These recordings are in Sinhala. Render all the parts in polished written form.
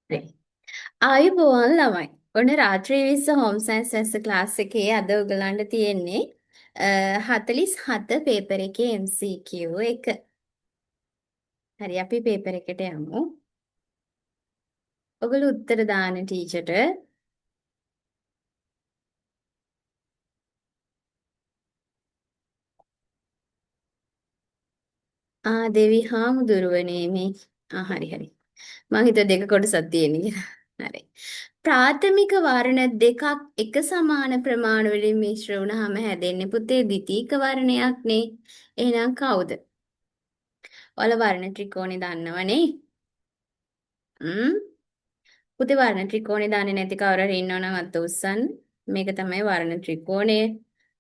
හරි. ආයුබෝවන් ළමයි. ඔන්න රාත්‍රී 20 හෝම් සයන්ස් ඇස්ස ක්ලාස් එකේ අද ඔයගලන්ට තියෙන්නේ 47 පේපර් එකේ MCQ එක. හරි අපි පේපර් එකට යමු. ඔයගොල්ලෝ උත්තර දාන්න ටීචර්ට. දෙවි හාමුදුරුවනේ මේ. හරි හරි. මං හිතුවා දෙක කොටසක් තියෙන කියලා. හරි. ප්‍රාථමික වර්ණ දෙකක් එක සමාන ප්‍රමාණ වලින් මිශ්‍ර වුණාම හැදෙන්නේ පුතේ ද්විතීක වර්ණයක් නේ. එහෙනම් කවුද? ඔයාලා වර්ණ ත්‍රිකෝණේ දන්නවනේ. පුතේ වර්ණ ත්‍රිකෝණේ දන්නේ නැති කවුරු හරි ඉන්නවනම් අත උස්සන්න. මේක තමයි වර්ණ ත්‍රිකෝණය.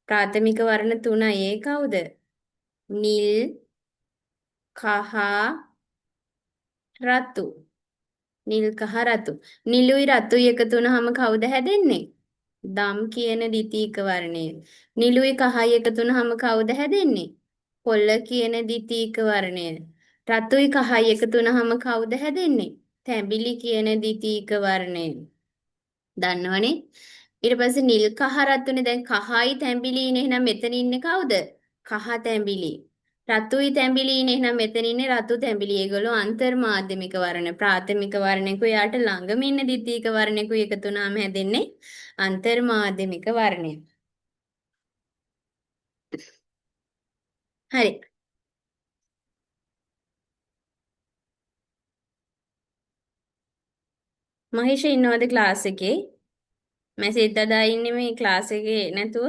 ප්‍රාථමික වර්ණ තුනයි. ඒ කවුද? නිල්, කහ, රතු. නිල් කහ රතු. නිලුයි රතුයි එකතු වුනහම කවුද හැදෙන්නේ? දම් කියන ද්විතීක වර්ණය. නිලුයි කහයි එකතු වුනහම කවුද හැදෙන්නේ? කොල්ල කියන ද්විතීක වර්ණය. රතුයි කහයි එකතු වුනහම කවුද හැදෙන්නේ? තැඹිලි කියන ද්විතීක වර්ණය. දන්නවනේ. ඊට පස්සේ නිල් කහ රතුනේ දැන් කහයි තැඹිලිනේ එහෙනම් මෙතන ඉන්නේ කවුද? කහ තැඹිලි. රතුයි තැඹිලිනේ එහෙනම් මෙතන ඉන්නේ රතු තැඹිලි. ඒගොල්ලෝ අන්තර්මාධ්‍යමික වර්ණ. ප්‍රාථමික වර්ණෙකුයි යාට ළඟම ඉන්න ද්විතීක වර්ණෙකුයි එකතු වුණාම හැදෙන්නේ අන්තර්මාධ්‍යමික වර්ණය. හරි. මහේෂ ඉන්නවද ක්ලාස් එකේ? මැසේජ් දාලා ඉන්නේ මේ ක්ලාස් එකේ නැතුව.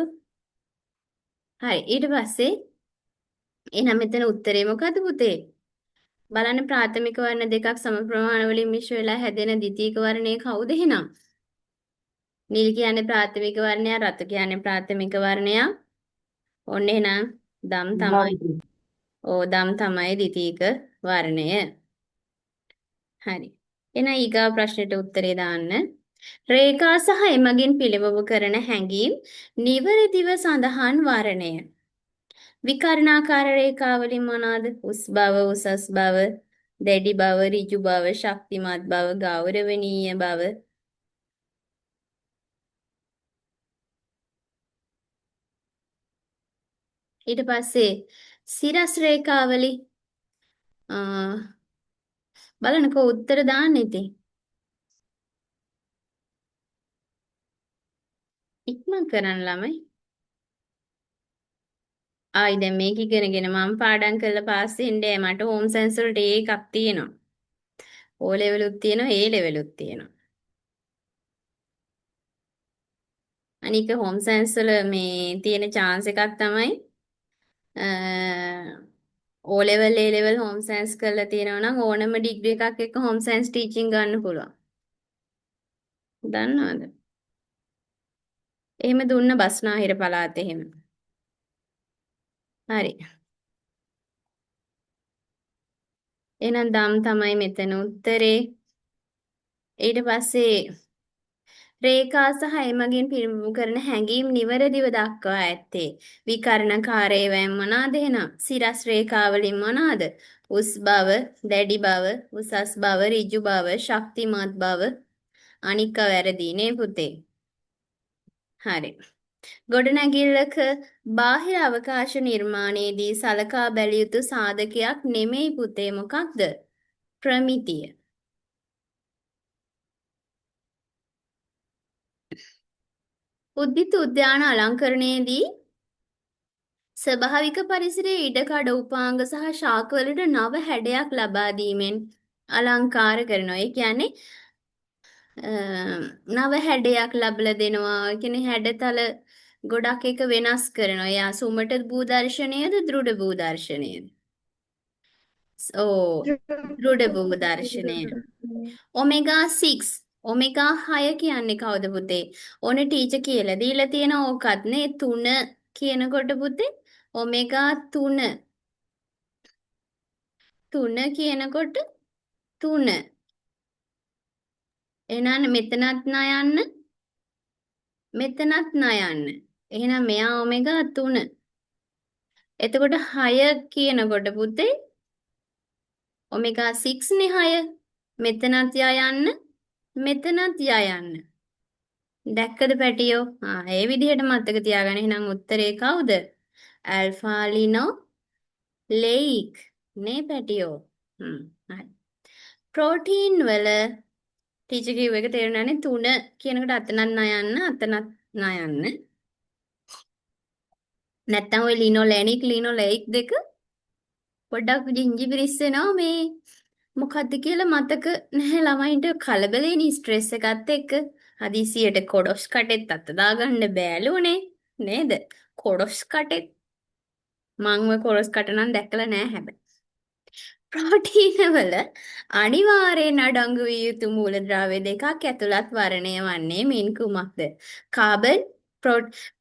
හරි. ඊට පස්සේ එහෙනම් මෙතන උත්තරේ මොකද්ද පුතේ? බලන්න ප්‍රාථමික වර්ණ දෙකක් සම ප්‍රමාණ වලින් මිශ්‍ර වෙලා හැදෙන ද්විතීක වර්ණය කවුද එහෙනම්? නිල් කියන්නේ ප්‍රාථමික වර්ණයක්, රතු කියන්නේ ප්‍රාථමික වර්ණයක්. ඔන්න එහෙනම් දම් තමයි. දම් තමයි ද්විතීක වර්ණය. හරි. එහෙනම් ඊගා ප්‍රශ්නෙට උත්තරේ දාන්න. රේඛා සහ එමගින් පිළිබිඹු කරන හැඟීම් නිවැරදිව සඳහන් වර්ණය. විකර්ණාකාර රේඛාවලින් මොනවාද? උස් බව, උසස් බව, දැඩි බව, ඍජු බව, ශක්තිමත් බව, ගෞරවණීය බව. ඊට පස්සේ සිරස් රේඛාවලි බලන්නකෝ උත්තර දාන්න ඉතින්. ඉක්මන් කරන්න ළමයි. ආයි දැන් මේක ඉගෙනගෙන මම පාඩම් කරලා පාස් වෙන්නේ මට හෝම් සයන්ස් වලට එකක් තියෙනවා. ඕ ලෙවලුත් තියෙනවා ඒ ලෙවලුත් තියෙනවා. අනික හෝම් සයන්ස් වල මේ තියෙන chance එකක් තමයි ඕ ලෙවල් ඒ ලෙවල් හෝම් සයන්ස් කරලා තියෙනවා නම් ඕනම ඩිග්‍රී එකක් එක්ක හෝම් සයන්ස් ටීචින් ගන්න පුළුවන්. දන්නවද? එහෙම දුන්න බස්නාහිර පළාතේ එහෙම. හරි. එහෙනම් දම් තමයි මෙතන උත්තරේ. ඊට පස්සේ රේඛා සහ එමගින් පිළිබිඹු කරන හැඟීම් නිවැරදිව දක්වා ඇත්තේ විකර්ණකාරයෙන් මොනවාද එහෙනම්? සිරස් රේඛාවලින් මොනවාද? උස් බව, දැඩි බව, උසස් බව, ඍජු බව, ශක්තිමත් බව. අනික වැරදි නේ පුතේ. හරි. ගොඩනැගිල්ලක බාහිර අවකාශ නිර්මාණයේදී සලකා බැලිය යුතු සාධකයක් නෙමෙයි පුතේ මොකක්ද? ප්‍රමිතිය. උද්භිද උද්‍යාන අලංකරණයේදී ස්වභාවික පරිසරයේ ඉඩකඩ උපාංග සහ ශාකවලට නව හැඩයක් ලබා දීමෙන් අලංකාර කරනවා. ඒ කියන්නේ නව හැඩයක් ලබලා දෙනවා. ඒ කියන්නේ හැඩතල ගොඩක් එක වෙනස් කරනවා. යා සුමට භූදර්ශනයේද දෘಢ භූදර්ශනයේද? ඕ දෘಢ භූදර්ශනය. ඔමෙගා 6 ඔමෙගා 6 කියන්නේ කවුද පුතේ? ඕනේ ටීචර් කියලා දීලා තියෙන ඕකත් නේ 3 කියනකොට පුතේ ඔමෙගා 3 කියනකොට 3 එහෙනම් මෙතනත් නයන්න මෙතනත් නයන්න. එහෙනම් මෙයා ඔමෙගා 3. එතකොට 6 කියනකොට පුතේ ඔමෙගා 6 නේ 6. මෙතනත් යන්න මෙතනත් යයන්න. දැක්කද පැටියෝ? ඒ විදිහට මතක තියාගන්න. එහෙනම් උත්තරේ කවුද? ඇල්ෆාලිනෝ ලේක් නේ පැටියෝ. හරි. ප්‍රෝටීන් වල ටීචර් කිව්ව එක තේරුණානේ 3 කියනකොට අතනත් නයන්න අතනත් නයන්න. නැත්තම් ওই ලිනොලෙනික් දෙක පොඩ්ඩක් ජිංජිබිරිස් වෙනවා මේ මොකද්ද කියලා මතක නැහැ ළමයින්ට කලබලෙනි ස්ට්‍රෙස් එකත් එක්ක හදිසියට කොඩොස් කටෙත් අත දාගන්න බෑලුනේ නේද කොඩොස් කටෙත් මං ඔය කොඩොස් කට නම් දැකලා නෑ හැබැයි ප්‍රෝටීන වල අනිවාර්යෙන් අඩංගු විය යුතු මූලද්‍රව්‍ය දෙකක් ඇතුළත් වර්ණය වන්නේ මින් කුමක්ද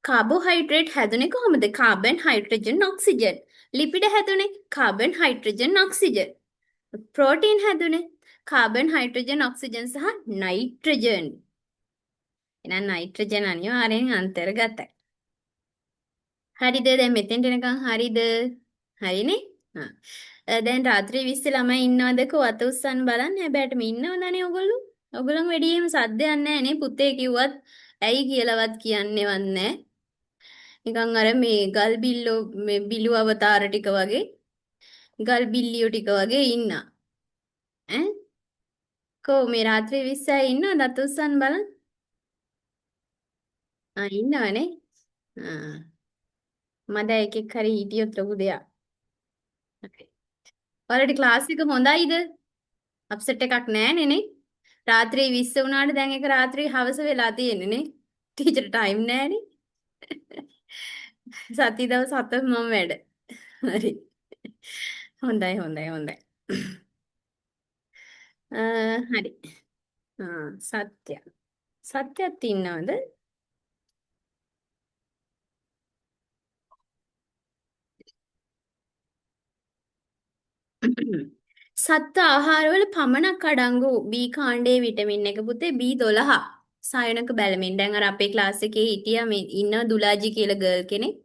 කාබෝහයිඩ්‍රේට් හැදුනේ කොහොමද කාබන් හයිඩ්‍රජන් ඔක්සිජන් ලිපිඩ හැදුනේ කාබන් හයිඩ්‍රජන් ඔක්සිජන් ප්‍රෝටීන් හැදුනේ කාබන් හයිඩ්‍රජන් ඔක්සිජන් සහ නයිට්‍රජන් එහෙනම් නයිට්‍රජන් අනිවාර්යෙන් අන්තර්ගතයි හරිද දැන් මෙතෙන්ට එනකන් හරිද හරිනේ දැන් රාත්‍රී 20 ළමයි ඉන්නවද කෝ අත උස්සන්න බලන්න හැබැයිටම ඉන්නවදනේ ඔයගොල්ලෝ ඔයගොල්ලන් වැඩි එහෙම සද්දයක් නැහැ නේ පුතේ කිව්වත් ඇයි කියලාවත් කියන්නේවත් නැහැ නිකන් අර මේ ගල් බිල්ලෝ මේ බිලු අවතාර ටික වගේ ගල් බිල්ලියෝ ටික වගේ ඉන්නා ඈ කෝ මේ රාත්‍රී 20 අය ඉන්නවද අත උස්සන්න බලන්න ඉන්නවනේ මද එකෙක් හරි හිටියොත් ලොකු දෙයක් ඔයාලට ක්ලාස් එක හොඳයිද අප්සෙට් එකක් නැහැ නේ රාත්‍රී 20 වුණාට දැන් ඒක රාත්‍රී හවස වෙලා තියෙන්නේ නේ ටීචර් ටයිම් නැහැ සති දවස් 7 මම වැඩ හරි හොඳයි හරි සත්‍යත් ඉන්නවද සත්ව ආහාරවල පමණක් අඩංගු B කාණ්ඩයේ විටමින් එක පුතේ B12 සායනක බැලමින් දැන් අර අපේ ක්ලාස් එකේ හිටියා මේ ඉන්න දුලාජි කියලා ගර්ල් කෙනෙක්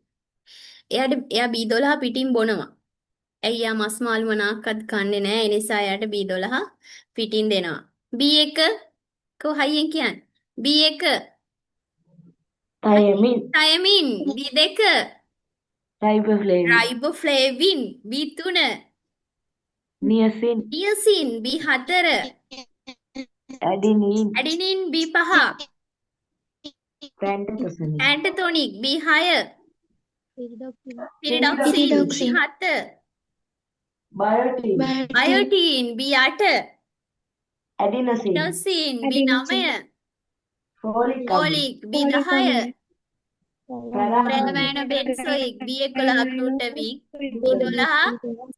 එයා B12 පිටින් බොනවා ඇයි යා මස් මාළු මොනක්වත් කන්නේ නැහැ ඒ නිසා එයාට B12 පිටින් දෙනවා B1 කෝ හයියෙන් කියන්නේ B1 තයමින් B2 රයිබෝෆ්ලේවින් B3 නියසින් B4 ඇඩිනින් B5 පැන්ටතොනික් B6 පිරිඩොක්සින් B7 බයොටින් B8 ඇඩිනොසින් B9 folic B10 ප්‍රෑමෑන බෙන්සොයික් B11 ග්ලූටමික් B12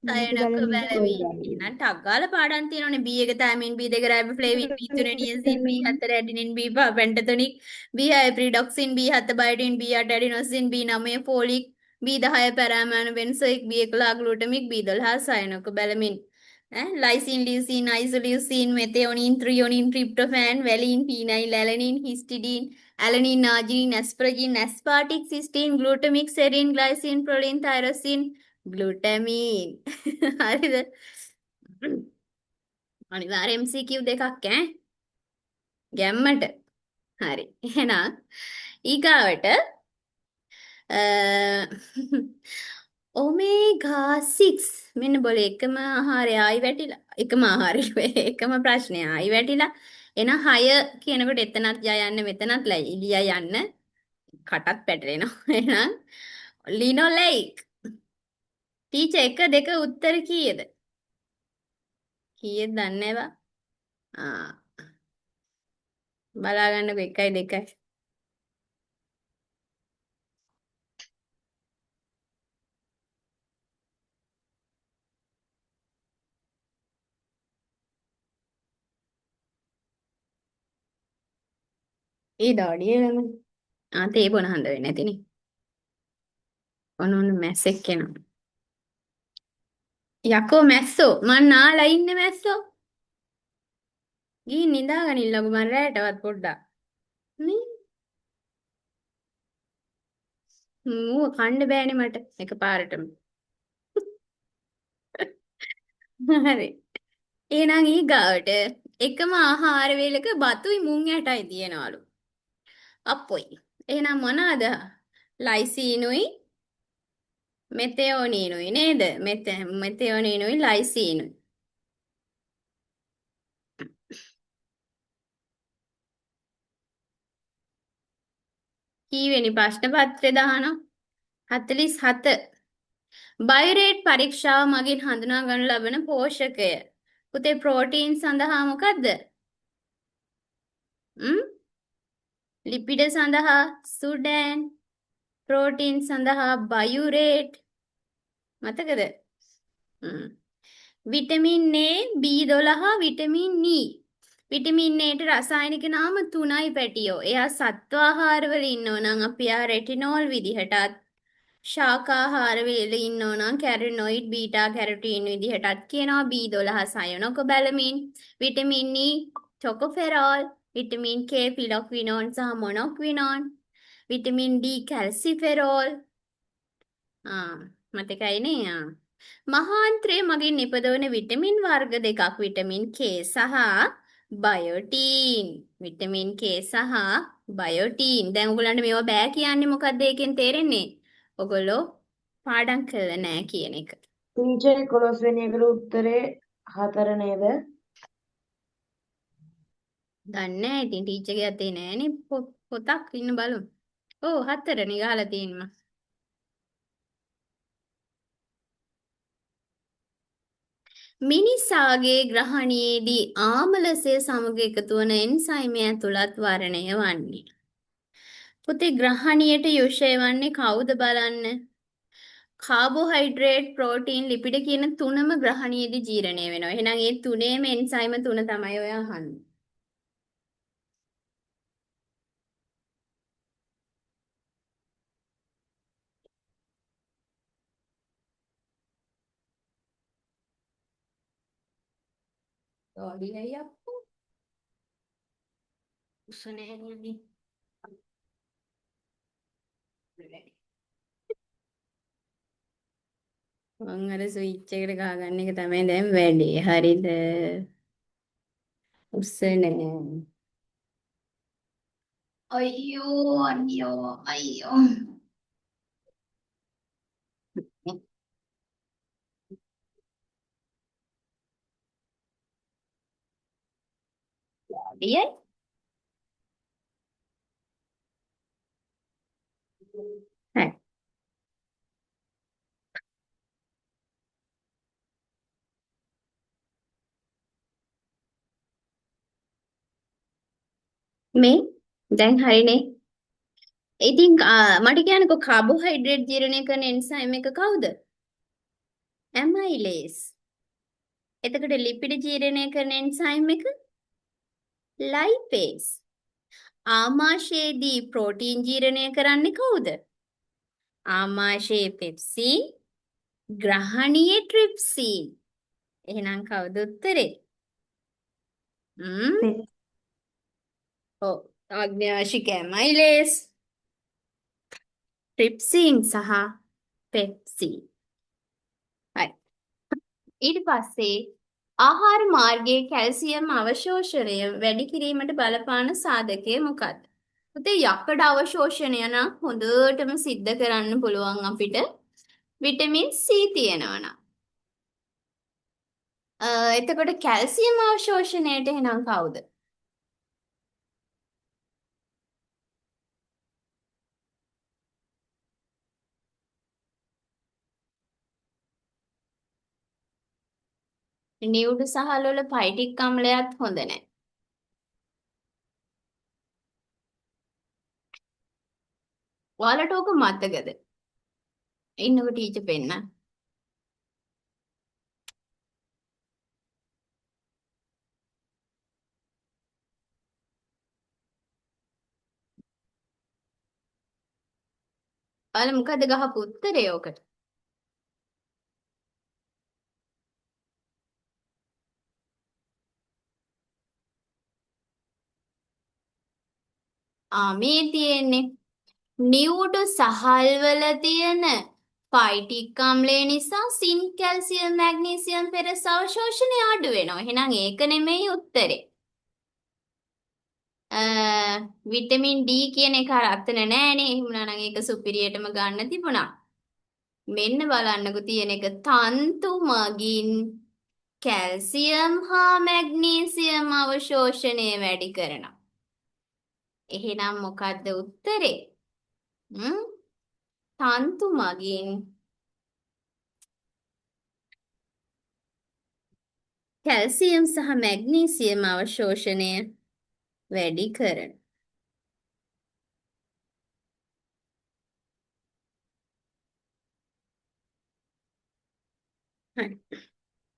සයනක වැලවි එහෙනම් ටක් ගාලා පාඩම් තියෙනවනේ B1 තයමින් B2 රයිබෝෆ්ලේවින් B3 නියසින් B4 ඇඩිනින් B5 පැන්ටතොනික් B6 පිරිඩොක්සින් B7 බයොටින් B8 ඇඩිනොසින් B9 folic B10 පැරාමෑන බෙන්සොයික් B11 ග්ලූටමික් B12 සයනක වැලමින් ලයිසින් ලියුසින් අයිසොලියුසින් මෙතෙओनिन ත්‍රිओनिन ට්‍රිප්ටොෆෑන් වැලින් ෆීනයිල් ඇලනින් හිස්ටිඩින් ඇලනින් ආජිනින් ඇස්පරජින් ඇස්පාටික් සිස්ටීන් ග්ලූටමික් සෙරින් ග්ලයිසින් ප්‍රොලින් තයිරොසින් ග්ලූටමින් හරිද අනිවාර්ය MCQ දෙකක් ගැම්මට හරි එහෙනම් ඊගාවට ඔමේගා 6 මෙන්න බොල එකම ආහාරය ආයි වැටිලා එකම ආහාරය එකම ප්‍රශ්නය ආයි වැටිලා එන 6 කියනකොට එතනත් යන්න මෙතනත් ලියා යන්න කටත් පැටලෙනවා එහෙනම් ලිනොලෙයික් ටීචර් 1 2 උත්තර කීයද කීයද දන්නේ නැවා බලා ගන්නකො 1යි 2යි ඒ ඩාඩියම තේ බොන හඳ වෙන්නේ නැතිනේ ඔන්න මැස්සෙක් එනවා යකෝ මැස්සෝ මං නාලා ඉන්නේ මැස්සෝ ගිහින් නිදාගනින්නකෝ මං රැටවත් පොඩ්ඩක් නේ මූව කන්න බෑනේ මට එකපාරටම හරි එහෙනම් ඊගාවට එකම ආහාර වේලක බතුයි මුං ඇටයි තියනවලු. අපොයි. එහෙනම් මොනවාද? ලයිසීනුයි මෙතෙෝනීනුයි නේද? මෙතෙෝනීනුයි ලයිසීනුයි. කීවෙනි ප්‍රශ්න පත්‍රය දානවා? 47. බයොරේට් පරීක්ෂාව මගින් හඳුනා ගනු ලබන පෝෂකය. පුතේ ප්‍රෝටීන් සඳහා මොකද්ද? ලිපිඩ සඳහා සුඩෑන්, ප්‍රෝටීන් සඳහා බයුරේට්. මතකද? Vitamin A, B12, vitamin E. Vitamin A ට රසායනික නාම 3යි පැටියෝ. එයා සත්වාහාරවල ඉන්නෝ නම් අපි ආ රෙටිනෝල් විදිහටත් ශාකාහාර වල ඉන්නෝ නම් කැරොනොයිඩ් බීටා කැරොටීන් විදිහටත් කියනවා B12 cyanocobalamin, vitamin E tocopherol, vitamin K phylloquinone සහ මොනොක්විනෝන්, විටමින් D කැල්සිෆෙරෝල්. මතකයිනේ. මහාන්ත්‍රය මගින් නිපදවන විටමින් වර්ග දෙකක් විටමින් K සහ බයොටීන්. විටමින් K සහ බයොටීන්. දැන් ඔයගොල්ලන්ට මේවා බෑ කියන්නේ මොකක්ද ඒකෙන් තේරෙන්නේ? ඔයගොල්ලෝ පාඩම් කළා නෑ කියන එක. ටීචර් 11 වෙනි එකට උත්තරේ 4 නේද? දන්නේ නෑ ඉතින් ටීචර්ගේ අතේ නෑනේ පොතක් ඉන්න බලමු. ඔව් 4නේ ගහලා තියෙනවා. මිනිසාගේ ග්‍රහණයේදී ආමලසය සමග එකතු වන එන්සයිමය ඇතුළත් වර්ණය වන්නේ. පුතේ ග්‍රහණියට යොෂය වන්නේ කවුද බලන්න? කාබෝහයිඩ්‍රේට්, ප්‍රෝටීන්, ලිපිඩ කියන තුනම ග්‍රහණියේදී ජීර්ණය වෙනවා. එහෙනම් මේ තුනේම එන්සයිම තුන තමයි ඔය අහන්නේ. ඔඩියයි අප්පු. උසනේ නෙමෙයි. මං අර ස්විච් එකට ගහගන්න එක තමයි දැන් වැඩේ. හරිද? උසනේ. අයියෝ අයියෝ අයියෝ. ඔඩියයි. හරි. මේ දැන් හරිනේ. ඉතින් මට කියන්නකෝ කාබෝහයිඩ්‍රේට් ජීර්ණය කරන එන්සයිම් එක කවුද? ඇමයිලේස්. එතකොට ලිපිඩ ජීර්ණය කරන එන්සයිම් එක ලයිපේස්. ආමාශයේදී ප්‍රෝටීන් ජීර්ණය කරන්නේ කවුද? ආමාශයේ පෙප්සින්, ග්‍රහණීය ට්‍රිප්සින්. එහෙනම් කවුද උත්තරේ? ඔව්. ආග්නේයාශික ඇමයිලේස්, ට්‍රිප්සින් සහ පෙප්සින්. හරි. ඊට පස්සේ ආහාර මාර්ගයේ කැල්සියම් අවශෝෂණය වැඩි කිරීමට බලපාන සාධකය මොකක්ද? පුතේ යකඩ අවශෝෂණය නම් හොඳටම සිද්ධ කරන්න පුළුවන් අපිට විටමින් C තියෙනවා නම්. එතකොට කැල්සියම් අවශෝෂණයට එහෙනම් කවුද? නියුඩු සහල් වල පයිටික් අම්ලයත් හොඳ නැහැ. ඔයාලට ඕක මතකද? ඉන්නකො ටීචර් පෙන්න. ඔයාලා මොකද ගහපු උත්තරේ ඕකට? මේ තියෙන්නේ නියුඩු සහල් වල තියෙන ෆයිටික් අම්ලය නිසා සින් කැල්සියම් මැග්නීසියම් පෙරස් අවශෝෂණය අඩු වෙනවා. එහෙනම් ඒක නෙමෙයි උත්තරේ. විටමින් D කියන එක අර අතන නෑනේ. එහෙමනම් ඒක සුපිරියටම ගන්න තිබුණා. මෙන්න බලන්නකෝ තියෙන එක තන්තු මගින් කැල්සියම් හා මැග්නීසියම් අවශෝෂණය වැඩි කරනවා. එහෙනම් මොකද්ද උත්තරේ? තන්තු මගින් කැල්සියම් සහ මැග්නීසියම් අවශෝෂණය වැඩි කරන. හරි.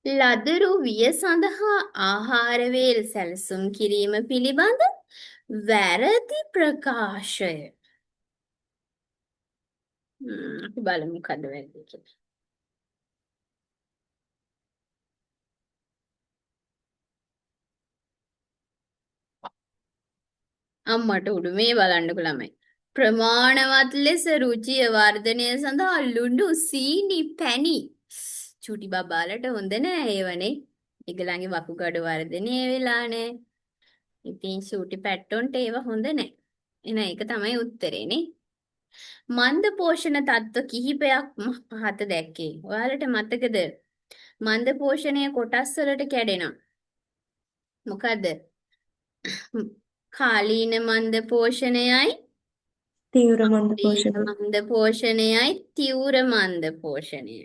ලදරු විය සඳහා ආහාර වේල් සැලසුම් කිරීම පිළිබඳ වැරදි ප්‍රකාශය. අපි බලමු මොකද වැරදි කියලා. අම්මට උඩුමේ බලන්නකෝ ළමයි. ප්‍රමාණවත් ලෙස රුචිය වර්ධනය සඳහා ලුණු සීනි පැණි චුටි බබාලට හොඳ නෑ ඒවනේ. ඒගොල්ලන්ගේ වකුගඩු වර්ධනය වෙලා නෑ. ඉතින් චුටි පැට්ටොන්ට ඒව හොඳ නෑ. එහෙනම් ඒක තමයි උත්තරේනේ. මන්ද පෝෂණ තත්ත්ව කිහිපයක් පහත දැක්කේ. ඔයාලට මතකද? මන්ද පෝෂණය කොටස් වලට කැඩෙනවා. මොකද්ද? කාලීන මන්ද පෝෂණයයි තීව්‍ර මන්ද කාලීන පෝෂණය. මන්ද පෝෂණයයි තීව්‍ර මන්ද පෝෂණයයි.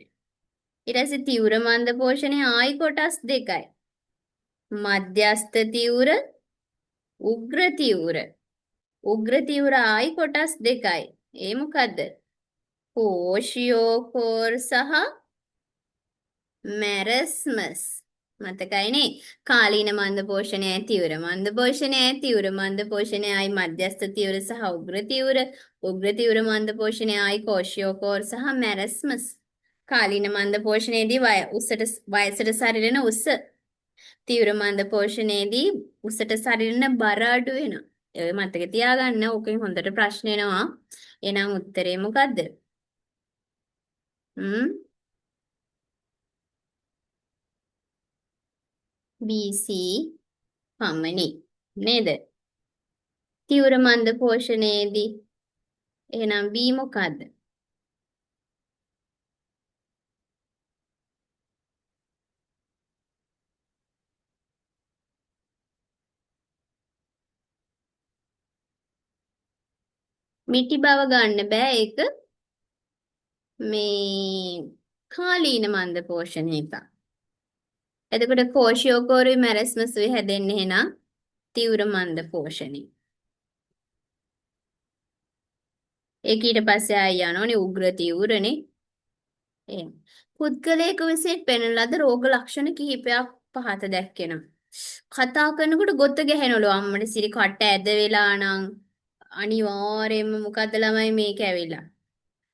ඊට පස්සේ තීව්‍ර මන්ද පෝෂණය ආයි කොටස් දෙකයි. මධ්‍යස්ථ තීව්‍ර, උග්‍ර තීව්‍ර. උග්‍ර තීව්‍ර ආයි කොටස් දෙකයි. ඒ මොකද්ද? කෝෂියෝකෝර් සහ මැරස්මස්. මතකයිනේ? කාලීන මන්ද පෝෂණයයි තීව්‍ර මන්ද පෝෂණයයි තීව්‍ර මන්ද පෝෂණයයි මධ්‍යස්ථ තීව්‍ර සහ උග්‍ර තීව්‍ර. උග්‍ර තීව්‍ර මන්ද පෝෂණයයි කෝෂියෝකෝර් සහ මැරස්මස්. කාලීන මන්ද පෝෂණයේදී වයසට සරිලන උස. තීව්‍ර මන්ද පෝෂණයේදී උසට සරිලන බර අඩු වෙනවා. ඒ මතක තියාගන්න. ඕකෙන් හොඳට ප්‍රශ්න එනවා. එහෙනම් උත්තරේ මොකද්ද? BC පමණි. නේද? තීව්‍ර මන්ද පෝෂණයේදී එහෙනම් B මොකද්ද? මිටි බව ගන්න බෑ ඒක මේ කාලීන මන්ද පෝෂණ එක. එතකොට කෝෂියෝකෝරුයි මැරස්මසුයි හැදෙන්නේ එහෙනම් තීව්‍ර මන්ද පෝෂණය. ඒක ඊට පස්සේ ආය යනෝනේ උග්‍ර තීව්‍රනේ. එහෙනම් පුද්ගලයෙකු විසින් පෙනෙන ලද රෝග ලක්ෂණ කිහිපයක් පහත දැක්කෙනවා. කතා කරනකොට ගොත ගැහෙනවලු අම්මට සිරි කට ඇද වෙලා නම් අනිවාර්යයෙන්ම මොකද්ද ළමයි මේක ඇවිල්ලා.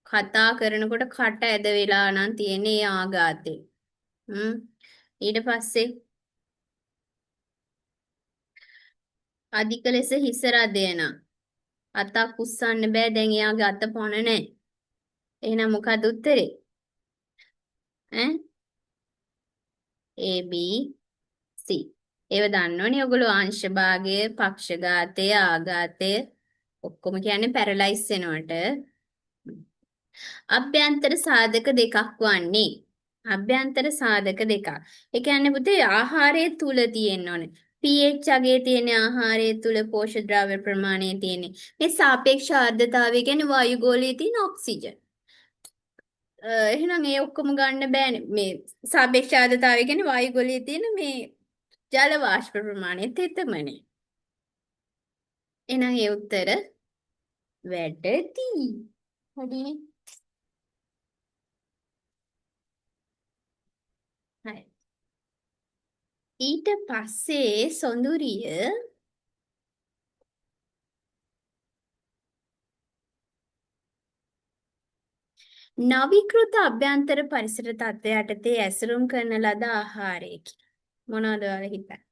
කතා කරනකොට කට ඇද වෙලා නම් තියෙන්නේ ආඝාතේ. ඊට පස්සේ අධික ලෙස හිස රදයන අතක් උස්සන්න බෑ දැන් එයාගේ අත පොන නැහැ. එහෙනම් මොකද උත්තරේ? ඈ A B C. ඒව දන්නවනේ ඔයගොල්ලෝ අංශ භාගය, පක්ෂඝාතය, ආඝාතය ඔක්කොම කියන්නේ පැරලයිස් වෙනවට. අභ්‍යන්තර සාධක දෙකක් වන්නේ. අභ්‍යන්තර සාධක දෙකක්. ඒ කියන්නේ පුතේ ආහාරයේ තුල තියෙන්න ඕනේ. pH අගේ තියෙන ආහාරයේ තුල පෝෂක ද්‍රව්‍ය ප්‍රමාණය තියෙන්නේ. මේ සාපේක්ෂ ආර්ද්‍රතාවය කියන්නේ වායු ගෝලයේ තියෙන ඔක්සිජන්. එහෙනම් ඒ ඔක්කොම ගන්න බෑනේ. මේ සාපේක්ෂ ආර්ද්‍රතාවය කියන්නේ වායු ගෝලයේ තියෙන මේ ජල වාෂ්ප ප්‍රමාණය තෙතමනේ. එහෙනම් ඒ උත්තර වැටති. හරිනේ. හරි. ඊට පස්සේ සොඳුරිය නවීකෘත අභ්‍යන්තර පරිසර තත්ත්වය යටතේ ඇසුරුම් කරන ලද ආහාරයකි. මොනවද ඔයාලා හිතන්නේ?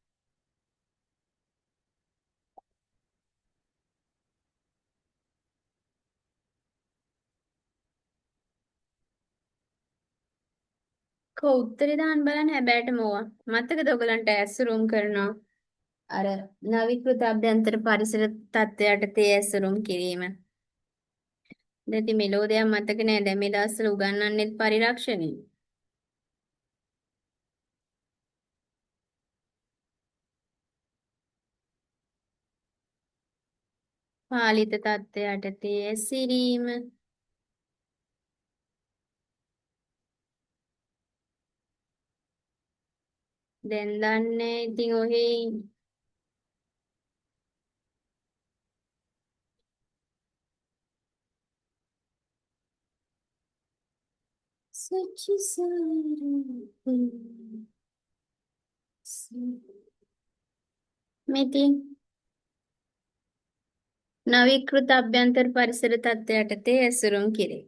කො උත්තරේ දාන්න බලන්න හැබැයිට මොවා. මතකද ඔයගලන්ට ඇසුරුම් කරනවා. අර නවීකෘත අභ්‍යන්තර පරිසර තත්ත්වයට තේ ඇසුරුම් කිරීම. දැන් ඉතින් මෙලෝ දෙයක් මතක නෑ. දැන් මේ දවස්වල උගන්වන්නෙත් පරිරක්ෂණය. පාලිත තත්ත්වයට තේ ඇසිරීම. දැන් දන්නේ ඉතින් ඔහේ මෙතින් නවීකෘත අභ්‍යන්තර පරිසර තත්ත්වයට තේ ඇසුරුම් කිරේ.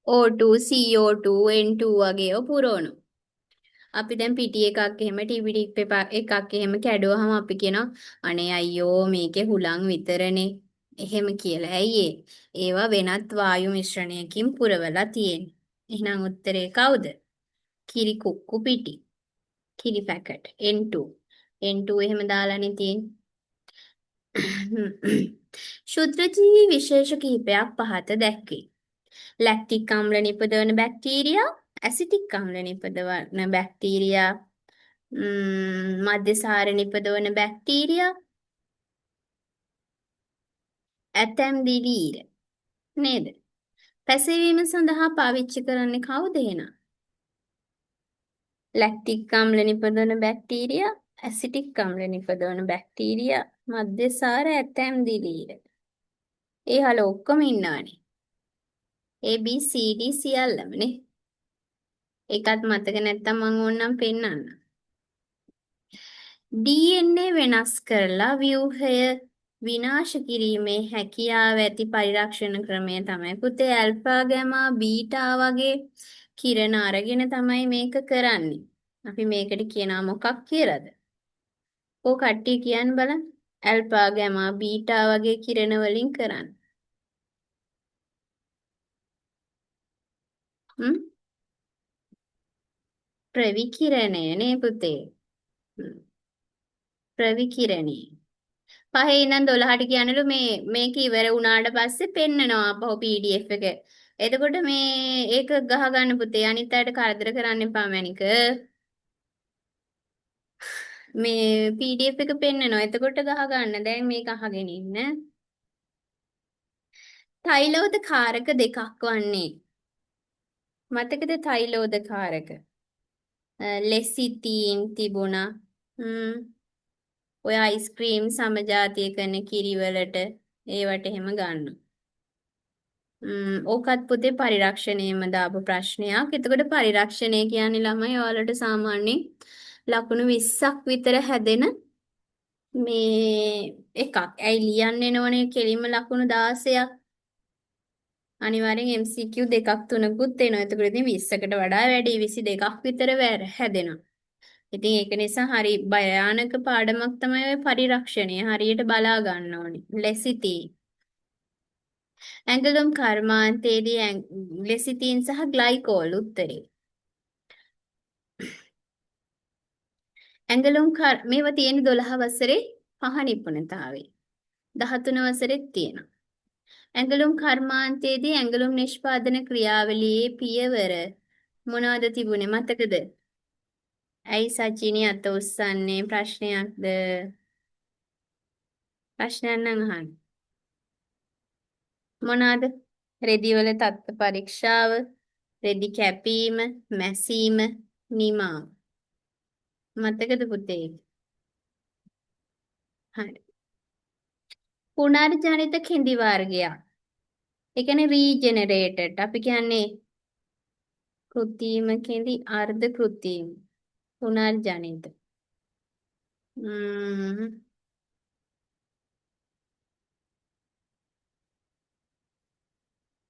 O2 CO2 N2 වගේ ඒවා පුරවනවා. අපි දැන් පිටි එකක් එහෙම ටීවී එකක් එහෙම කැඩුවහම අපි කියනවා අනේ අයියෝ මේකේ හුලං විතරනේ එහෙම කියලා. ඇයි ඒ? ඒවා වෙනත් වායු මිශ්‍රණයකින් පුරවලා තියෙන්නේ. එහෙනම් උත්තරේ කවුද? කිරි කුක්කු පිටි. කිරි පැකට් N2. N2 එහෙම දාලානේ තියෙන්නේ. ශුද්‍රජීවි විශේෂ කිහිපයක් පහත දැක්වේ. ලැක්ටික් අම්ල නිපදවන බැක්ටීරියා, ඇසිටික් අම්ල නිපදවන බැක්ටීරියා, මධ්‍යසාර නිපදවන බැක්ටීරියා, ඇතැම් දිවීර නේද? පැසවීම සඳහා පාවිච්චි කරන්නේ කවුද එහෙනම්? ලැක්ටික් අම්ල නිපදවන බැක්ටීරියා, ඇසිටික් අම්ල නිපදවන බැක්ටීරියා, මධ්‍යසාර ඇතැම් දිවීර. ඒ හල ඔක්කොම ඉන්නවනේ. A B C D සියල්ලම නේ. ඒකත් මතක නැත්තම් මම ඕනනම් පෙන්නන්න. DNA වෙනස් කරලා ව්‍යුහය විනාශ කිරීමේ හැකියාව ඇති පරිරක්ෂණ ක්‍රමය තමයි පුතේ ඇල්ෆා ගැමා බීටා වගේ කිරණ අරගෙන තමයි මේක කරන්නේ. අපි මේකට කියනවා මොකක් කියලාද? ඕ කට්ටිය කියන්න බලන්න. ඇල්ෆා ගැමා බීටා වගේ කිරණ වලින් කරන්නේ. ප්‍රවිකිරණය නේ පුතේ. ප්‍රවිකිරණී. පහේ ඉඳන් 12ට කියනලු මේක ඉවර වුණාට පස්සේ පෙන්නනවා අපහු PDF එක. එතකොට මේ ඒක ගහ ගන්න පුතේ අනිත් අයට කරදර කරන්න එපා මැනික. මේ PDF එක පෙන්නනවා. එතකොට ගහ ගන්න. දැන් මේක අහගෙන ඉන්න. තෛලෝද කාරක දෙකක් වන්නේ. මතකද තෛලෝද කාරක? ලෙසිතීන් තිබුණා. ඔය අයිස්ක්‍රීම් සමජාතිය කරන කිරිවලට ඒවට එහෙම ගන්නවා. ඕකත් පුතේ පරිරක්ෂණයෙන්ම දාපු ප්‍රශ්නයක්. එතකොට පරිරක්ෂණය කියන්නේ ළමයි ඔයාලට සාමාන්‍යයෙන් ලකුණු 20ක් විතර හැදෙන මේ එකක්. ඇයි ලියන්න එනවනේ කෙලින්ම ලකුණු 16ක්. අනිවාර්යෙන් MCQ දෙකක් තුනකුත් එනවා. එතකොට ඉතින් 20කට වඩා වැඩි 22ක් විතර හැදෙනවා. ඉතින් ඒක නිසා හරි භයානක පාඩමක් තමයි ඔය පරිරක්ෂණය. හරියට බලා ගන්න ඕනේ. ලෙසිතී ඇඟලුම් කර්මාන්තයේදී ලෙසිතීන් සහ ග්ලයිකෝල් උත්තරේ. ඇඟලුම් මේවා තියෙන 12 වසරේ පහ නිපුණතාවේ. 13 වසරෙත් තියෙනවා. ඇඟලුම් කර්මාන්තයේදී ඇඟලුම් නිෂ්පාදන ක්‍රියාවලියේ පියවර මොනවද තිබුණේ මතකද? ඇයි සචිනී අත උස්සන්නේ ප්‍රශ්නයක්ද? ප්‍රශ්නයක් නම් අහන්න. මොනවාද? රෙදි වල තත්ත්ව පරීක්ෂාව, රෙදි කැපීම, මැසීම, නිමාව. මතකද පුතේ? හරි. පුනර්ජනිත කෙඳි වර්ගයක්. ඒ කියන්නේ රීජෙනරේටඩ්. අපි කියන්නේ කෘත්‍රිම කෙඳි අර්ධ කෘත්‍රිම. පුනර්ජනිත.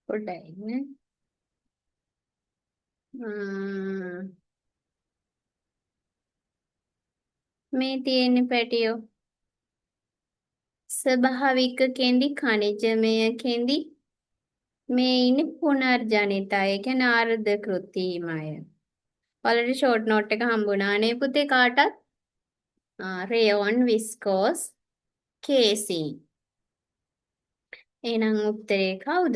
පොඩ්ඩයි නේ. මේ තියෙන පැටියෝ ස්වභාවික කෙඳි ඛනිජමය කෙඳි මේ ඉන්නේ පුනර්ජනිතය. ඒ කියන්නේ ආර්ධ කෘත්‍රිමය. ඔයාලට ෂෝට් නෝට් එක හම්බුණානේ පුතේ කාටත්? රේයොන් විස්කෝස් කේසි. එහෙනම් උත්තරේ කවුද?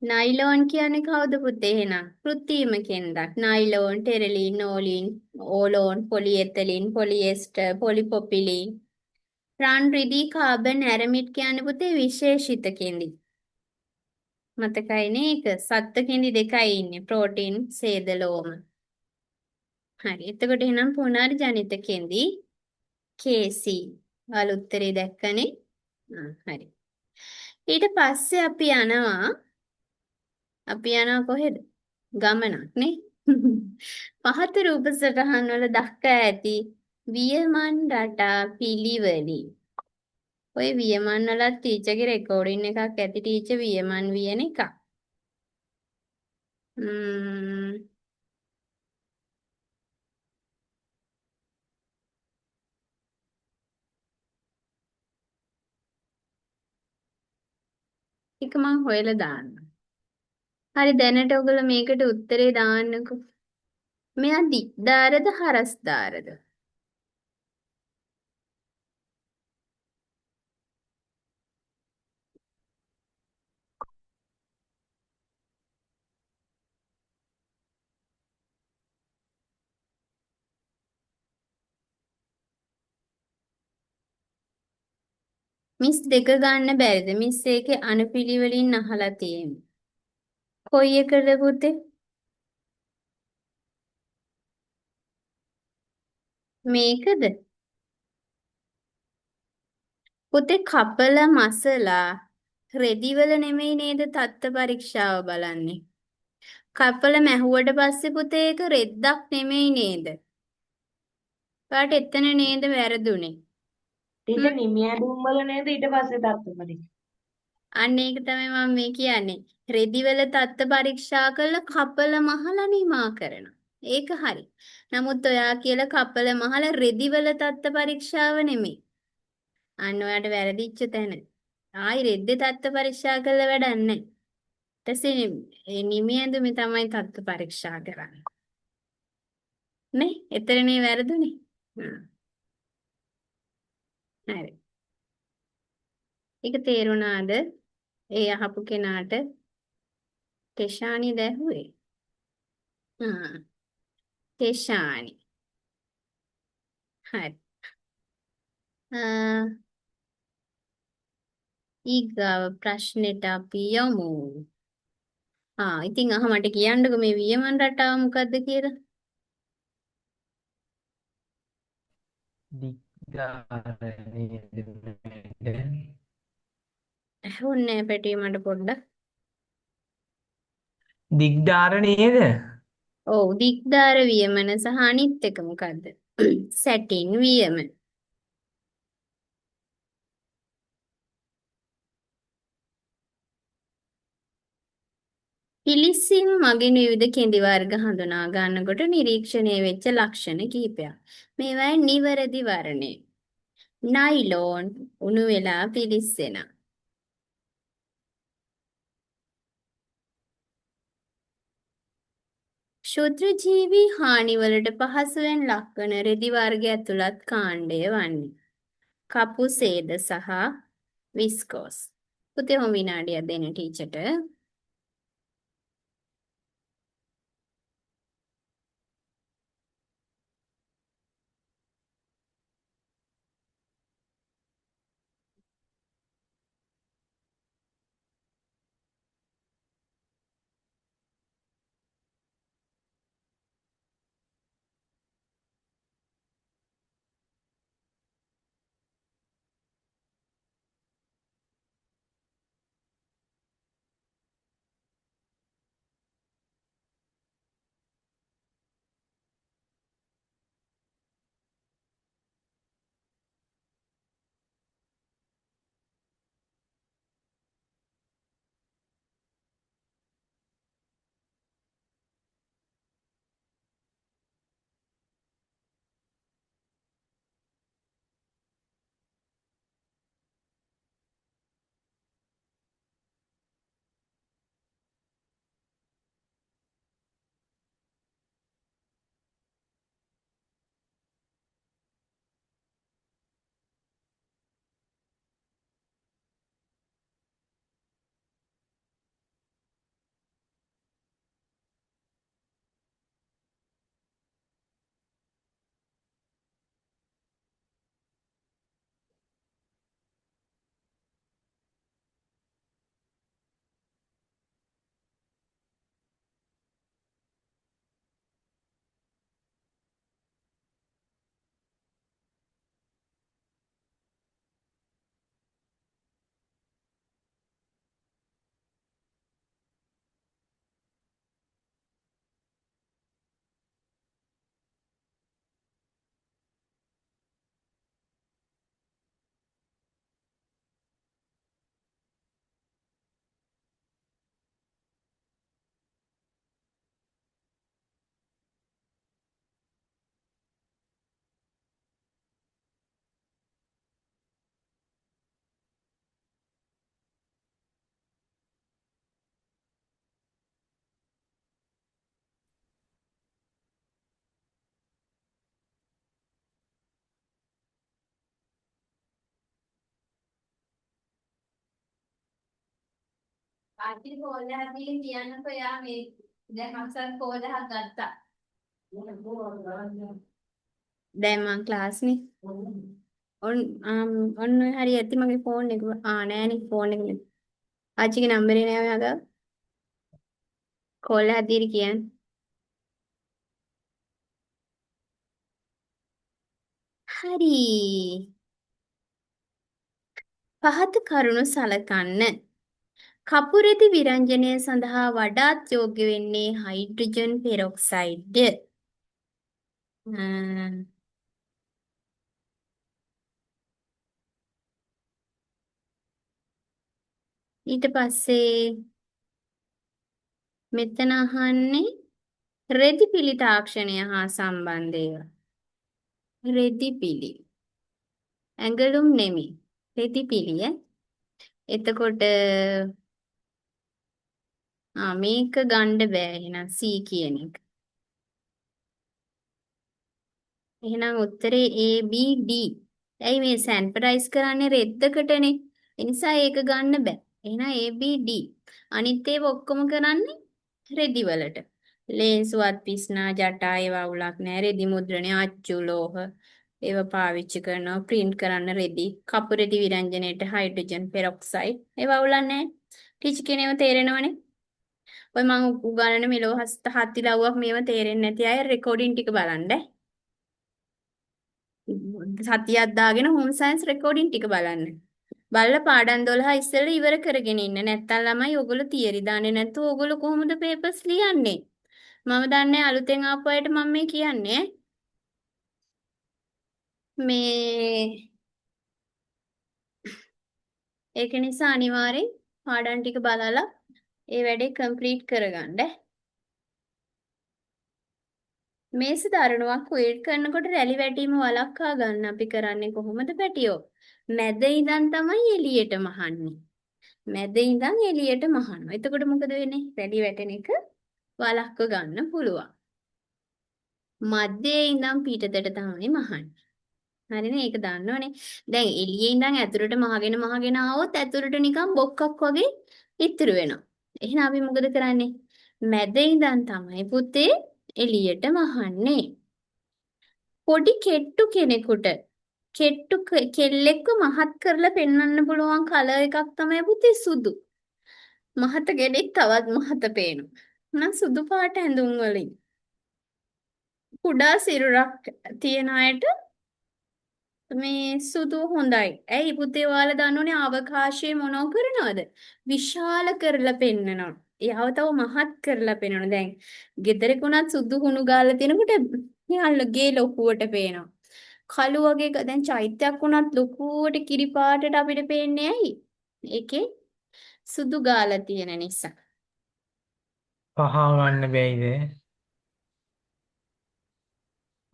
නයිලෝන් කියන්නේ කවුද පුතේ එහෙනම්? කෘත්‍රිම කෙන්දක්. නයිලෝන්, ටෙරලින්, ඕලින්, ඕලෝන්, පොලිඑතලින්, පොලිඑස්ටර්, පොලිපොපිලින්. රන් රිදී කාබන් ඇරමිඩ් කියන්නේ පුතේ විශේෂිත කෙඳි. මතකයි නේක? සත්ත්ව කෙඳි දෙකයි ඉන්නේ. ප්‍රෝටීන්, සේද ලෝම. හරි. එතකොට එහෙනම් පුනර්ජනිත කෙඳි කේසි. ඔයාලා උත්තරේ දැක්කනේ? හරි. ඊට පස්සේ අපි යනවා කොහෙද? ගමනක් නේ. පහත රූප සටහන් වල දක්වා ඇති වියමන් රටා පිළිවෙලින්. ඔය වියමන් වලත් ටීචර්ගේ රෙකෝඩින් එකක් ඇති ටීචර් වියමන් වියන එක. ඒක මං හොයලා දාන්නම්. හරි දැනට ඔයගොල්ලෝ මේකට උත්තරේ දාන්නකෝ. මෙයා දික්දාරද හරස්දාරද? මිස් දෙක ගන්න බැරිද? මිස් ඒකේ අනුපිළිවෙලින් අහලා තියෙන්නේ. කොයි එකද පුතේ? මේකද? පුතේ කපල මසලා රෙදිවල නෙමෙයි නේද තත්ත්ව පරීක්ෂාව බලන්නේ. කපල මැහුවට පස්සේ පුතේ ඒක රෙද්දක් නෙමෙයි නේද? ඔයාට එතන නේද වැරදුනේ. ටීචර් නිමියඳුම් වල නේද ඊට පස්සේ තත්ත්වපරි. අන්න ඒක තමයි මම මේ කියන්නේ. රෙදිවල තත්ත්ව පරීක්ෂා කරලා කපල මහලා නිමා කරනවා. ඒක හරි. නමුත් ඔයා කියලා කපල මහලා රෙදිවල තත්ත්ව පරීක්ෂාව නෙමෙයි. අන්න ඔයාට වැරදිච්ච තැන. ආයි රෙද්දේ තත්ත්ව පරීක්ෂා කරලා වැඩක් නැහැ. ඊටසේ ඒ නිමියඳුමේ තමයි තත්ත්ව පරීක්ෂා කරන්නේ. නේ? එතරනේ වැරදුනේ. හරි. ඒක තේරුණාද? ඒ අහපු කෙනාට තෙෂානි දැහුවේ. ආ තෙෂානි. හරි. ඊගාව ප්‍රශ්නෙට අපි යමු. ඉතින් මට කියන්නකෝ මේ වියමන් රටාව මොකද්ද කියලා. ඇහුන්නේ පැටිය මට පොඩ්ඩක්. දිග්ඩාර නේද? ඔව් දිග්දාර වියමන සහ අනිත් එක මොකද්ද? සැටින් වියමන. පිලිසින් මගින් විවිධ කෙඳි වර්ග හඳුනා ගන්නකොට නිරීක්ෂණය වෙච්ච ලක්ෂණ කිහිපයක්. මේවායේ නිවැරදි වර්ණය. නයිලෝන් උණු වෙලා පිලිස්සෙන. ක්ෂුද්‍රජීවී හානිවලට පහසුවෙන් ලක්වන රෙදි වර්ග ඇතුළත් කාණ්ඩය වන්නේ. කපුසේද සහ විස්කෝස්. පුතේ හොම විනාඩියක් දෙන්න ටීචර්ට. ආච්චි කෝල් එකක් දීලා කියන්නකෝ යා මේ දැන් අක්සර් කෝල් එකක් ගත්තා. දැන් මං ක්ලාස් නේ. ඔන්න ඔන්න හරි ඇති මගේ ෆෝන් එක. නෑනේ ෆෝන් එක නේ. ආච්චිගේ නම්බරේ නෑ ඔයා ගාව. කෝල් එකක් දීලා කියන්න. හරි. පහත කරුණු සලකන්න. කපුරෙදි විරංජනය සඳහා වඩාත් යෝග්‍ය වෙන්නේ හයිඩ්‍රජන් පෙරොක්සයිඩ්. ඊට පස්සේ මෙතන අහන්නේ රෙදිපිලි තාක්ෂණය හා සම්බන්ධය. රෙදිපිලි. ඇඟලුම් නෙමෙයි. රෙදිපිලි ඈ. එතකොට මේක ගන්න බෑ එහෙනම් C කියන එක. එහෙනම් උත්තරේ A B D. ඇයි මේ සැන්ප්‍රයිස් කරන්නේ රෙද්දකටනේ. ඒ නිසා ඒක ගන්න බෑ. එහෙනම් A B D. අනිත් ඒවා ඔක්කොම කරන්නේ රෙදි වලට. ලේන්සුවත් පිස්නා ජටා ඒවා උලක් නෑ. රෙදි මුද්‍රණය අච්චු ලෝහ ඒවා පාවිච්චි කරනවා print කරන්න රෙදි. කපු රෙදි විරංජනයේට හයිඩ්‍රජන් පෙරොක්සයිඩ් ඒවා උලක් නෑ. ටීචර් කෙනෙක්ව තේරෙනවනේ. ඔය මම උගන්වන මෙලෝ හත් ඉලව්වක් මේව තේරෙන්නේ නැති අය රෙකෝඩින් ටික බලන්න. සතියක් දාගෙන හෝම් සයන්ස් රෙකෝඩින් ටික බලන්න. බලලා පාඩම් 12 ඉස්සෙල්ලා ඉවර කරගෙන ඉන්න. නැත්තම් ළමයි ඔයගොල්ලෝ තියරි දාන්නේ නැතුව ඔයගොල්ලෝ කොහොමද පේපර්ස් ලියන්නේ? මම දන්නේ අලුතෙන් ආපු අයට මම මේ කියන්නේ. මේ ඒක නිසා අනිවාර්යෙන් පාඩම් ටික බලලා ඒ වැඩේ කම්ප්ලීට් කරගන්න. මේස දරණුවක් ක්වීට් කරනකොට රැලි වැටීම වළක්වා ගන්න අපි කරන්නේ කොහොමද පැටියෝ? මැද ඉඳන් තමයි එළියට මහන්නේ. මැද ඉඳන් එළියට මහනවා. එතකොට මොකද වෙන්නේ? රැලි වැටෙන එක වළක්ව ගන්න පුළුවන්. මැදේ ඉඳන් පිටතට තමයි මහන්නේ. හරිනේ ඒක දන්නවනේ. දැන් එළියේ ඉඳන් ඇතුළට මහගෙන ආවොත් ඇතුළට නිකන් බොක්කක් වගේ ඉතුරු වෙනවා. එහෙනම් අපි මොකද කරන්නේ? මැද ඉඳන් තමයි පුතේ එළියට මහන්නේ. පොඩි කෙට්ටු කෙනෙකුට කෙල්ලෙක්ව මහත් කරලා පෙන්වන්න පුළුවන් කලර් එකක් තමයි පුතේ සුදු. මහත කෙනෙක් තවත් මහත පේනවා. නම් සුදු පාට ඇඳුම් වලින් කුඩා සිරුරක් තියන අයට මේ සුදු හොඳයි. ඇයි පුතේ ඔයාලා දන්නෝනේ අවකාශයේ මොනෝ කරනවද? විශාල කරලා පෙන්නනවා. එයාව තව මහත් කරලා පෙන්වනවා. දැන් ගෙදරකුණත් සුදු හුණු ගාලා තිනකොට යාළුවගේ ලොකුවට පේනවා. කළු වගේ දැන් චෛත්‍යයක් වුණත් ලොකුවට කිරි පාටට අපිට පේන්නේ ඇයි? ඒකේ සුදු ගාලා තියෙන නිසා. පහවන්න බැයිද?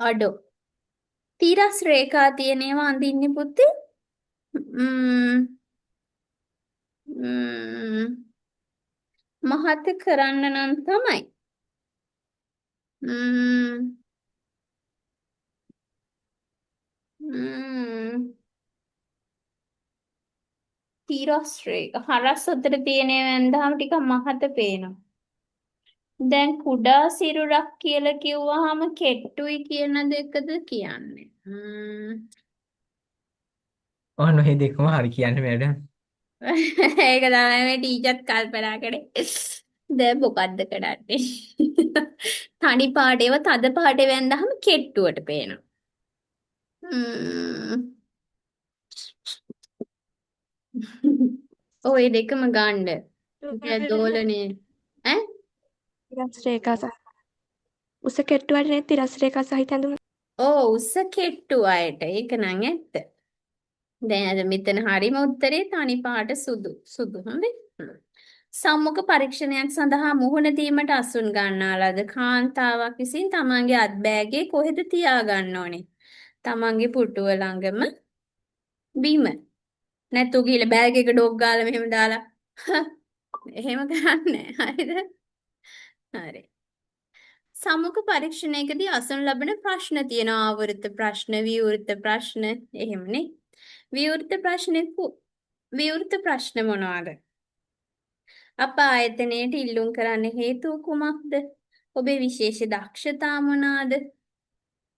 අඩෝ. තිරස් රේඛා තියෙන ඒවා අඳින්නේ පුතේ. මහත කරන්න නම් තමයි. ම්ම් ම්ම් තිරස් රේඛා හරස් අතර තියෙන ඒවා ඇඳාම ටිකක් මහත පේනවා. දැන් කුඩා සිරුරක් කියලා කිව්වහම කෙට්ටුයි කියන දෙකද කියන්නේ. ඔන්න ඔය දෙකම හරි කියන්නේ මැඩම්. ඒක තමයි මේ ටීචර්ත් කල්පනා කරේ. දැන් මොකද්ද කරන්නේ? තනි පාටේව තද පාටේ වැන්දහම කෙට්ටුවට පේනවා. ඔය දෙකම ගන්න. දැන් දෝලනේ ඈ තිරස් රේඛා සහ උස කෙට්ටුවටනේ තිරස් රේඛා සහිත ඇඳුම. උස කෙට්ටු අයට ඒක නම් ඇත්ත. දැන් අද මෙතන හරිම උත්තරේ තනි පාට සුදු හොඳේ. සම්මුඛ පරීක්ෂණයක් සඳහා මුහුණ දීමට අසුන් ගන්නා ලද කාන්තාවක් විසින් තමන්ගේ අත්බෑගේ කොහෙද තියා ගන්න ඕනේ? තමන්ගේ පුටුව ළඟම බිම. නැත්තු ගිහලා බෑග් එක ඩොග් ගාලා මෙහෙම දාලා එහෙම කරන්නේ හරිද? හරි. සම්මුඛ පරීක්ෂණයකදී අසනු ලබන ප්‍රශ්න තියෙනවා ආවෘත ප්‍රශ්න විවෘත ප්‍රශ්න එහෙමනේ. විවෘත ප්‍රශ්න මොනවාද? අප ආයතනයට ඉල්ලුම් කරන්න හේතුව කුමක්ද? ඔබේ විශේෂ දක්ෂතා මොනවාද?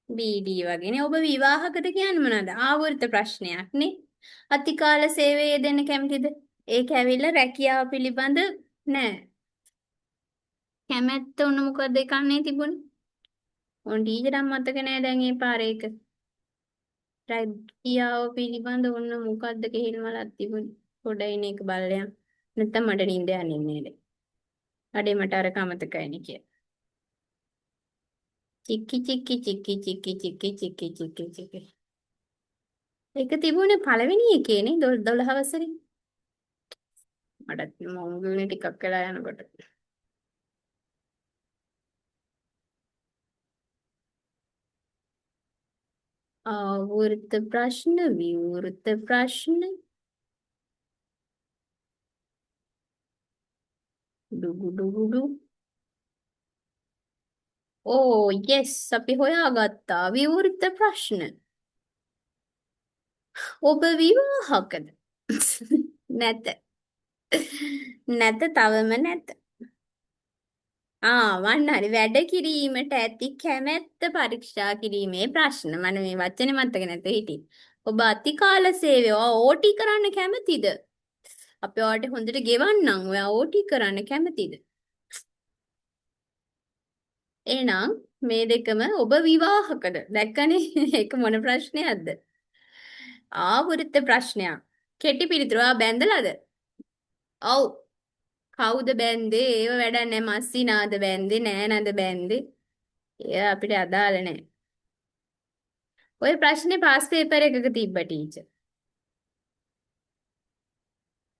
බීඩී වගේනේ. ඔබ විවාහකට කියන්නේ මොනවාද? ආවෘත ප්‍රශ්නයක් නේ. අතිකාල සේවයේ දෙන්න කැමතිද? ඒක ඇවිල්ලා රැකියාව පිළිබඳ නෑ. කැමැත්ත උන මොකද එකන්නේ තිබුණේ? ඕන් ටීචර් මතක නෑ දැන් ඒ පාරේ එක. රැකියාව පිළිබඳ ඔන්න මොකද්ද කෙහෙල් මලක් තිබුණේ. පොඩයින එක බලයන්. නැත්තම් මට නිින්ද යන්නේ නෑ. අඩේ මට අර කමතකයිනේ කිය. චික්කි චික්කි චික්කි චික්කි චික්කි චික්කි චික්කි චික්කි. ඒක තිබුණේ පළවෙනි එකේනේ 12 වසරේ. මටත් මොංගුල්නේ ටිකක් වෙලා යනකොට. ආවෘත ප්‍රශ්න විවෘත ප්‍රශ්න ඩුගු ඩුගු ඩු. ඕ yes අපි හොයාගත්තා විවෘත ප්‍රශ්න. ඔබ විවාහකද? නැත. නැත තවම නැත. වන්න හරි වැඩ කිරීමට ඇති කැමැත්ත පරීක්ෂා කිරීමේ ප්‍රශ්න. මම මේ වචනේ මතක නැත හිටියේ. ඔබ අතිකාල සේවය ඕටි කරන්න කැමතිද? අපි ඔයාලට හොඳට ගෙවන්නම්. ඔයා ඕටි කරන්න කැමතිද? එහෙනම් මේ දෙකම ඔබ විවාහකද? දැක්කනේ ඒක මොන ප්‍රශ්නයක්ද? ආවෘත ප්‍රශ්නයක්. කෙටි පිළිතුර බැඳලාද? ඔව්. කවුද බැන්දේ? ඒව වැඩක් නැහැ. මස්සිනාද බැන්දේ? නෑනද බැන්දේ? ඒ අපිට අදාළ නැහැ. ඔය ප්‍රශ්නේ පාස් පේපර් එකක තිබ්බ ටීචර්.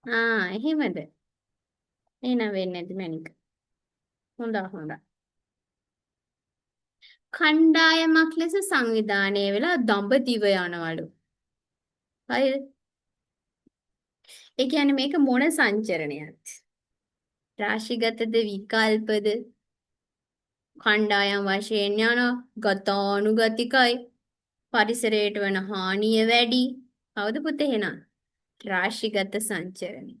එහෙමද? එහෙනම් වෙන්නේ නැති මැනික. හොඳයි. කණ්ඩායමක් ලෙස සංවිධානය වෙලා දඹදිව යනවලු. හරිද? ඒ කියන්නේ මේක මොන සංචරණයක්ද? රාශිගතද විකල්පද? කණ්ඩායම් වශයෙන් යන ගතානුගතිකයි. පරිසරයට වන හානිය වැඩි. කවුද පුතේ එහෙනම්? රාශිගත සංචරණය.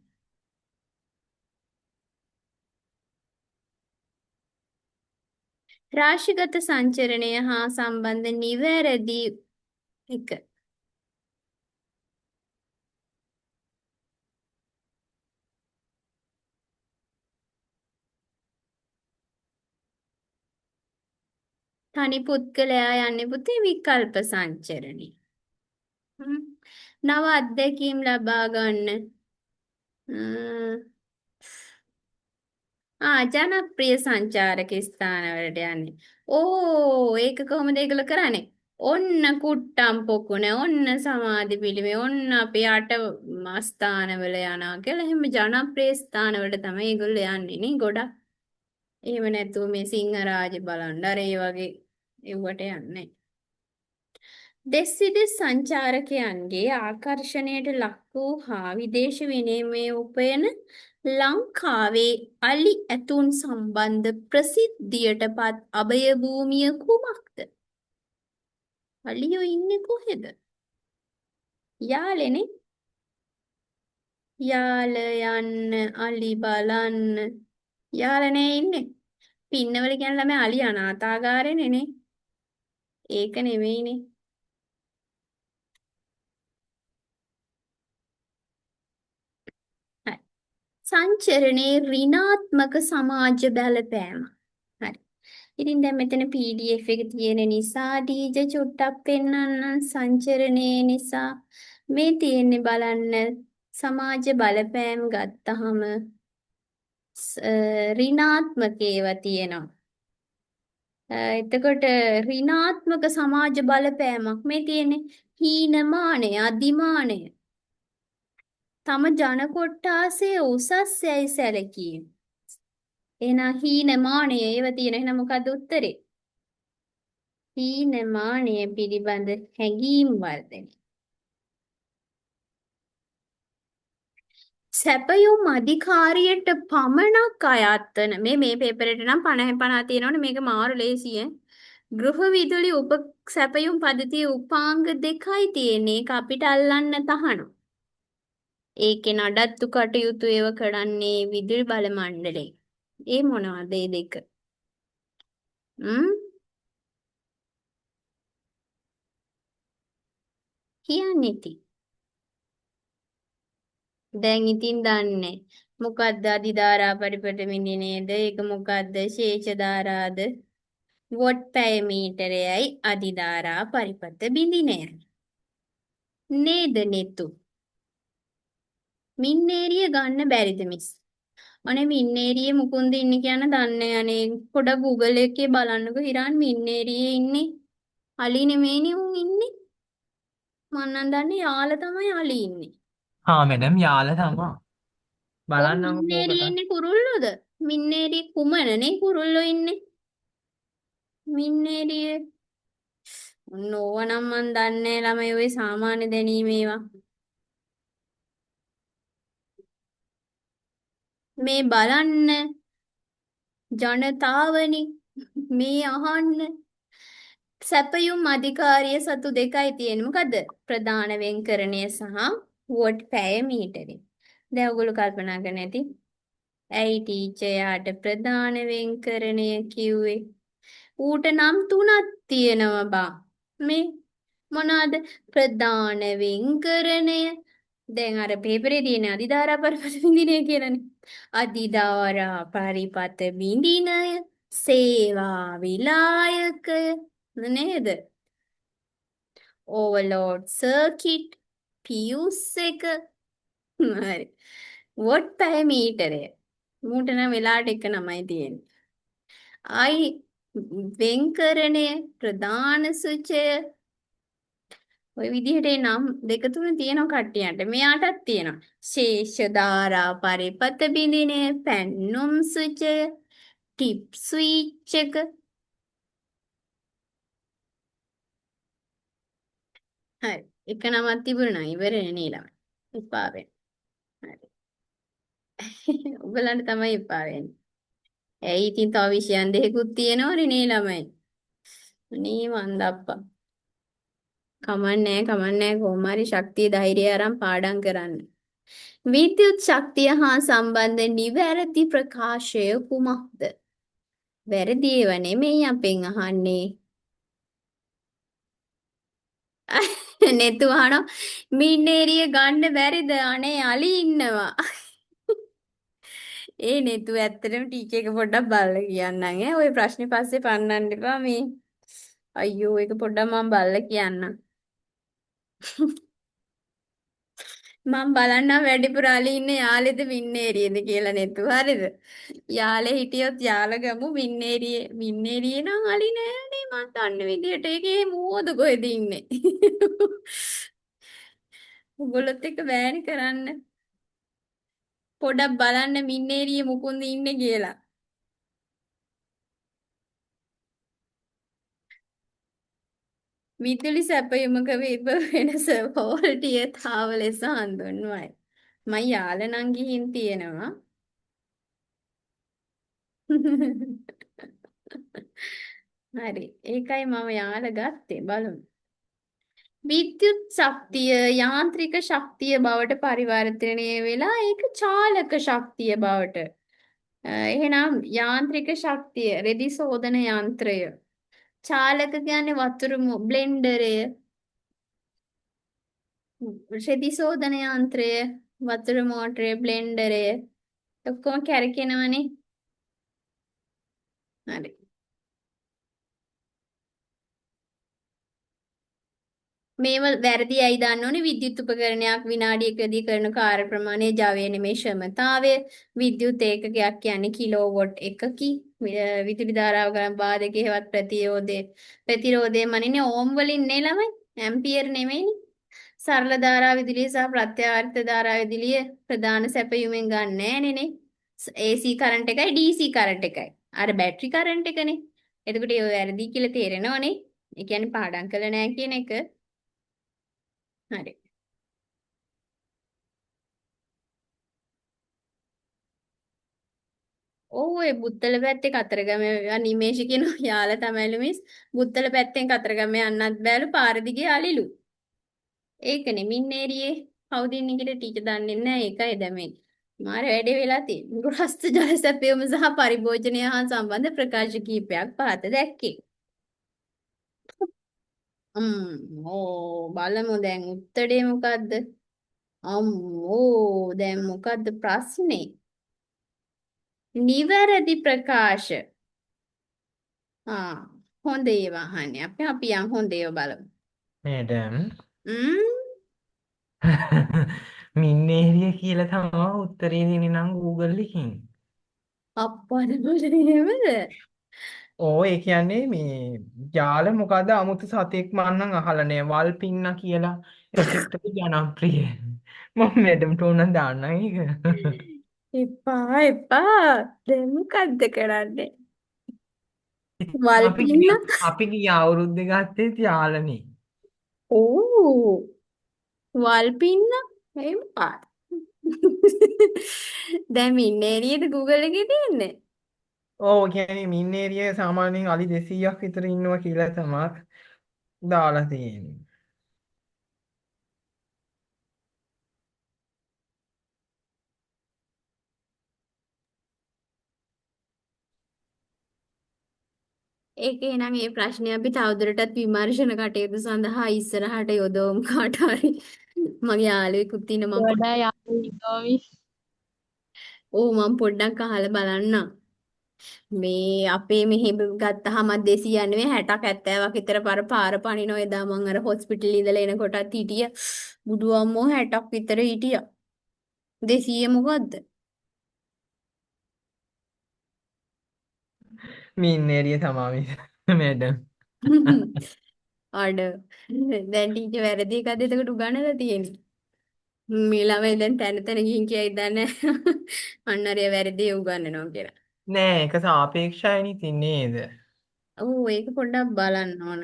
රාශිගත සංචරණය හා සම්බන්ධ නිවැරදි එක. තනි පුද්ගලයා යන්නේ පුතේ විකල්ප සංචරණය. නව අත්දැකීම් ලබා ගන්න. ජනප්‍රිය සංචාරක ස්ථානවලට යන්නේ. ඒක කොහොමද ඒගොල්ලෝ කරන්නේ? ඔන්න කුට්ටම් පොකුණ, ඔන්න සමාධි පිළිමේ, ඔන්න අපේ අට ස්ථානවල යනවා කියලා එහෙම ජනප්‍රිය ස්ථානවලට තමයි ඒගොල්ලෝ යන්නේ නේ ගොඩක්. එහෙම නැතුව මේ සිංහරාජ බලන්න අර ඒ වගේ එව්වට යන්නේ. දෙස් විදෙස් සංචාරකයන්ගේ ආකර්ෂණයට ලක් වූ හා විදේශ විනිමය උපයන ලංකාවේ අලි ඇතුන් සම්බන්ධ ප්‍රසිද්ධියටපත් අභය භූමිය කුමක්ද? අලියෝ ඉන්නේ කොහෙද? යාලෙනේ. යාල යන්න අලි බලන්න. යාලනේ ඉන්නේ. පින්නවල කියන ළමයි අලි අනාථාගාරේනේ නේ. ඒක නෙමෙයිනේ. සංචරණේ ඍණාත්මක සමාජ බලපෑම. හරි. ඉතින් දැන් මෙතන PDF එක තියෙන නිසා ඩීජේ චුට්ටක් පෙන්වන්න සංචරණේ නිසා මේ තියෙන්නේ බලන්න සමාජ බලපෑම් ගත්තහම ඍණාත්මක ඒවා තියෙනවා. එතකොට ඍණාත්මක සමාජ බලපෑමක් මේ තියෙන්නේ හීනමානය අදිමානය තම ජන කොට්ටාසේ උසස් යයි සැලකීම. එහෙනම් හීනමානය ඒව තියෙන. එහෙනම් මොකද්ද උත්තරේ? හීනමානය පිළිබඳ හැඟීම් වර්ධනය. සැපයුම් අධිකාරියට පමණක් අයත් වන මේ පේපරේට නම් 50 තියෙනවනේ මේක මාරු ලේසියි. ගෘහ විදුලි උප සැපයුම් පද්ධතියේ උපාංග 2යි තියෙන්නේ. ඒක අපිට අල්ලන්න තහනම්. ඒකේ නඩත්තු කටයුතු ඒව කරන්නේ විදුලි බල මණ්ඩලේ. ඒ මොනවද ඒ දෙක? කියන්නේ ඉතින්. දැන් ඉතින් දන්නේ මොකද්ද අධිධාරා පරිපථ විඳිනේද? ඒක මොකද්ද ශේෂ ධාරාද? වොට් පැය මීටරයයි අධිධාරා පරිපථ බිඳිනයයි. නේද නෙතු? මින්නේරිය ගන්න බැරිද මිස්? අනේ මින්නේරියේ මුකුන්ද ඉන්නේ කියන දන්නේ අනේ පොඩ Google එකේ බලන්නකෝ හිරන් මින්නේරියේ ඉන්නේ. අලි නෙමෙයිනේ උන් ඉන්නේ. මං නම් දන්නේ යාළ තමයි අලි ඉන්නේ. हाँ मैडम යාළ තමා කොහොම බලන්නකො මින්නේරියේ පොකට ඉන්නේ කුරුල්ලෝද? මින්නේරිය කුමනනේ කුරුල්ලෝ ඉන්නේ. මින්නේරියේ නෝවනම් මන් දන්නේ ළමයි ඔය සාමාන්‍ය දැනීම ඒවා. මේ බලන්න ජනතාවනි මේ අහන්න සැපයුම් අධිකාරිය සතු දෙකයි තියෙන්නේ. මොකද්ද? ප්‍රධාන වෙන්කරණය සහ වෝට් පැය මීටරේ. දැන් ඔයගොල්ලෝ කල්පනා කරන්න ඇති. ඇයි ටීචර් යාට ප්‍රධාන වෙන්කරණය කිව්වේ? ඌට නම් තුනක් තියෙනවා බා. මේ මොනවාද? ප්‍රධාන වෙන්කරණය. දැන් අර පේපරේ තියෙන අධිධාරා පරිපථ බිඳිනය කියලානේ. අධිධාරා පරිපථ බිඳිනය සේවා විලායකය නේද? ඕවර්ලෝඩ් සර්කිට් පියුස් එක හරි. වොට් පැය මීටරය. මූට නම් වෙලාවට එක නමයි තියෙන්නේ. ආයි වෙන්කරණය ප්‍රධාන සුචය ඔය විදිහට නම් දෙක තුන තියෙනවා කට්ටියන්ට. මෙයාටත් තියෙනවා. ශේෂ ධාරා පරිපථ බිඳිනය, පැන්නුම් සුචය, ටිප් ස්විච් එක. හරි. එක නමක් තිබුණා නම් ඉවරනේ නීලම. එපා වෙන. හරි. ඔයගලන්ට තමයි එපා වෙන්නේ. ඇයි ඉතින් තව විෂයන් දෙකකුත් තියෙනවනේ නේ ළමයි. අනේ මන්දප්පා. කමන්නේ කොහොම හරි ශක්තිය ධෛර්යය අරන් පාඩම් කරන්න. විද්‍යුත් ශක්තිය හා සම්බන්ධ නිවැරදි ප්‍රකාශය කුමක්ද? වැරදි ඒවා නෙමෙයි අපෙන් අහන්නේ. නෙතු අහනවා මින්නේරිය ගන්න බැරිද? අනේ අලි ඉන්නවා. ඒ නෙතු ඇත්තටම ටීචර් එක පොඩ්ඩක් බලලා කියන්නම් ඈ. ওই ප්‍රශ්නේ පස්සේ පන්නන්න එපා මේ. අයියෝ ඒක පොඩ්ඩක් මම බලලා කියන්නම්. මම බලන්නම් වැඩිපුර අලි ඉන්නේ යාලේද මින්නේරියේද කියලා නෙතු. හරිද? යාලේ හිටියොත් යාල ගමු මින්නේරියේ නම් අලි නෑනේ මං දන්න විදියට. ඒකේ මෝද කොහෙද ඉන්නේ? උගලොත් එක්ක බෑනි කරන්න. පොඩක් බලන්න මින්නේරියේ මුකුන්ද ඉන්නේ කියලා. විදුලි සැපයුමක විභව වෙනස වෝල්ටීයතාව ලෙස හඳුන්වයි. මම යාල නම් ගිහින් තියෙනවා. හරි. ඒකයි මම යාල ගත්තේ බලමු. විද්‍යුත් ශක්තිය යාන්ත්‍රික ශක්තිය බවට පරිවර්තනය වෙලා ඒක චාලක ශක්තිය බවට. එහෙනම් යාන්ත්‍රික ශක්තිය රෙදි සෝදන යන්ත්‍රය. චාලක කියන්නේ වතුර බ්ලෙන්ඩරය. රෙදි සෝදන යන්ත්‍රය වතුර මෝටරය බ්ලෙන්ඩරය ඔක්කොම කැරකෙනවනේ. හරි. මේව වැරදි ඇයි දන්න ඕනේ විද්‍යුත් උපකරණයක් විනාඩියකදී කරන කාර්ය ප්‍රමාණය ජවය නෙමේ ශ්‍රමතාවය. විද්‍යුත් ඒකකයක් කියන්නේ කිලෝවොට් එකකි. විදුලි ධාරාව ගණන් බාධක හේවත් ප්‍රතිරෝධය මනින්නේ ඕම් වලින් නේ ළමයි. ඇම්පියර් නෙමෙයිනේ. සරල ධාරා විදුලිය සහ ප්‍රත්‍යාවර්ත ධාරා විදුලිය ප්‍රධාන සැපයුමෙන් ගන්න නෑනේ. AC කරන්ට් එකයි DC කරන්ට් එකයි. අර බැටරි කරන්ට් එකනේ. එතකොට ඒ වැරදි කියලා තේරෙනවනේ. ඒ කියන්නේ පාඩම් කළා නෑ කියන එක. හරි. ඔව් ඒ බුත්තල පැත්තේ කතරගම නිමේෂ කියන යාළ තමයිලු මිස් බුත්තල පැත්තෙන් කතරගම යන්නත් බෑලු පාර දිගේ අලිලු. ඒකනේ මින්නේරියේ කවුද ඉන්නේ කියලා ටීචර් දන්නේ නැහැ. ඒකයි දැන් මේ මාර වැඩේ වෙලා තියෙන්නේ. ගෘහස්ත ජල සැපයීම සහ පරිභෝජනය හා සම්බන්ධ ප්‍රකාශ කිහිපයක් පහත දැක්කේ. බලමු දැන් උත්තරේ මොකද්ද? දැන් මොකද්ද ප්‍රශ්නේ? නිවැරදි ප්‍රකාශ. හොඳ ඒවා අහන්නේ. අපි යන් හොඳ ඒවා බලමු. මැඩම් ම්ම් මින්නේරිය කියලා තමයි උත්තරේ දෙන්නේ නම් Google එකකින්. අප්පද බලන්නේමද? ඒ කියන්නේ මේ ජාල මොකද අමුතු සතෙක් මම නම් අහලා නෑ වල්පින්න කියලා එකෙක්ට ජනප්‍රිය. මම මැඩම්ට ඕන දාන්න ඒක. එපා එපා. දැන් මොකද්ද කරන්නේ? අපි වල්පින්න. ගිය අපි ගිය අවුරුද්දේ ගත්තේ යාළනේ. ඕ වල්පින්න එහෙම පාට. දැන් මින්නේරියද Google එකේ තියෙන්නේ? කියන්නේ මින්නේරිය සාමාන්‍යයෙන් අලි 200ක් විතර ඉන්නවා කියලා තමයි දාලා තියෙන්නේ. ඒකේ නම් මේ ප්‍රශ්නේ අපි තවදුරටත් විමර්ශන කටයුතු සඳහා ඉස්සරහට යොදවමු කාට හරි. මගේ යාළුවෙකුත් ඉන්න මම වඩා යාළු ඉන්නෝමි. මම පොඩ්ඩක් අහලා බලන්නම්. මේ අපේ මෙහෙ ගත්තාම 200 නෙවෙයි 60ක් 70ක් විතර පාර පනිනවා. එදා මං අර හොස්පිටල් ඉඳලා එනකොටත් හිටිය. බුදු අම්මෝ 60ක් විතර හිටියා. 200 මොකද්ද? මින්නේරිය තමයි මැඩම්. අඩ දැන් ටීචර් වැරදි එකක්ද එතකොට උගන්නලා තියෙන්නේ. මේ ළමයි දැන් තැන තැන ගිහින් කියයි දන්නේ අන්න අර වැරදි උගන්නනවා කියලා. නෑ ඒක සාපේක්ෂයිනේ ඉතින් නේද? ඒක පොඩ්ඩක් බලන්න ඕන.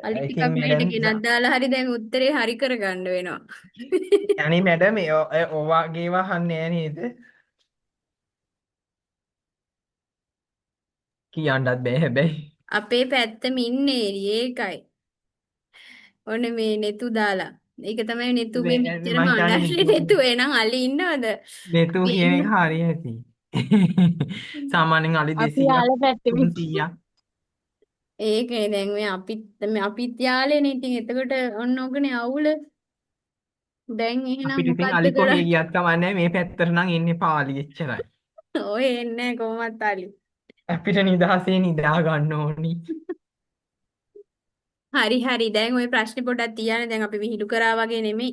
අලි ඉතින් ටිකක් මෙහෙට මැඩම් ගෙනත් දාලා හරි දැන් උත්තරේ හරි කරගන්න වෙනවා. අනේ මැඩම් ඔවාගේව අහන්නේ නෑ නේද? කියන්නත් බෑ හැබැයි. අපේ පැත්ත මින්නේරි ඒකයි. ඔන්න මේ නෙතු දාලා. ඒක තමයි නෙතුගේ මෙච්චර මං හිතන්නේ මණ්ඩලේ නෙතු එහෙනම් අලි ඉන්නවද? නෙතු කියන එක හරි ඇති. සාමාන්‍යයෙන් අලි අපි 200ක් යාළ පැත්තෙමු. 300ක් ඒකනේ දැන් අපිත් යාළේනේ ඉතින් එතකොට ඔන්න ඕකනේ අවුල. දැන් එහෙනම් අපිට ඉතින් මොකද්ද අලි කොහේ කරන්නේ? ගියත් කමන්නේ මේ පැත්තට නම් එන්නේ පාලි එච්චරයි. ඔය එන්නේ කොහොමත් අලි. අපිට නිදහසේ නිදා ගන්න ඕනි. හරි දැන් ওই ප්‍රශ්නේ පොඩ්ඩක් තියන්න දැන් අපි විහිළු කරා වගේ නෙමෙයි.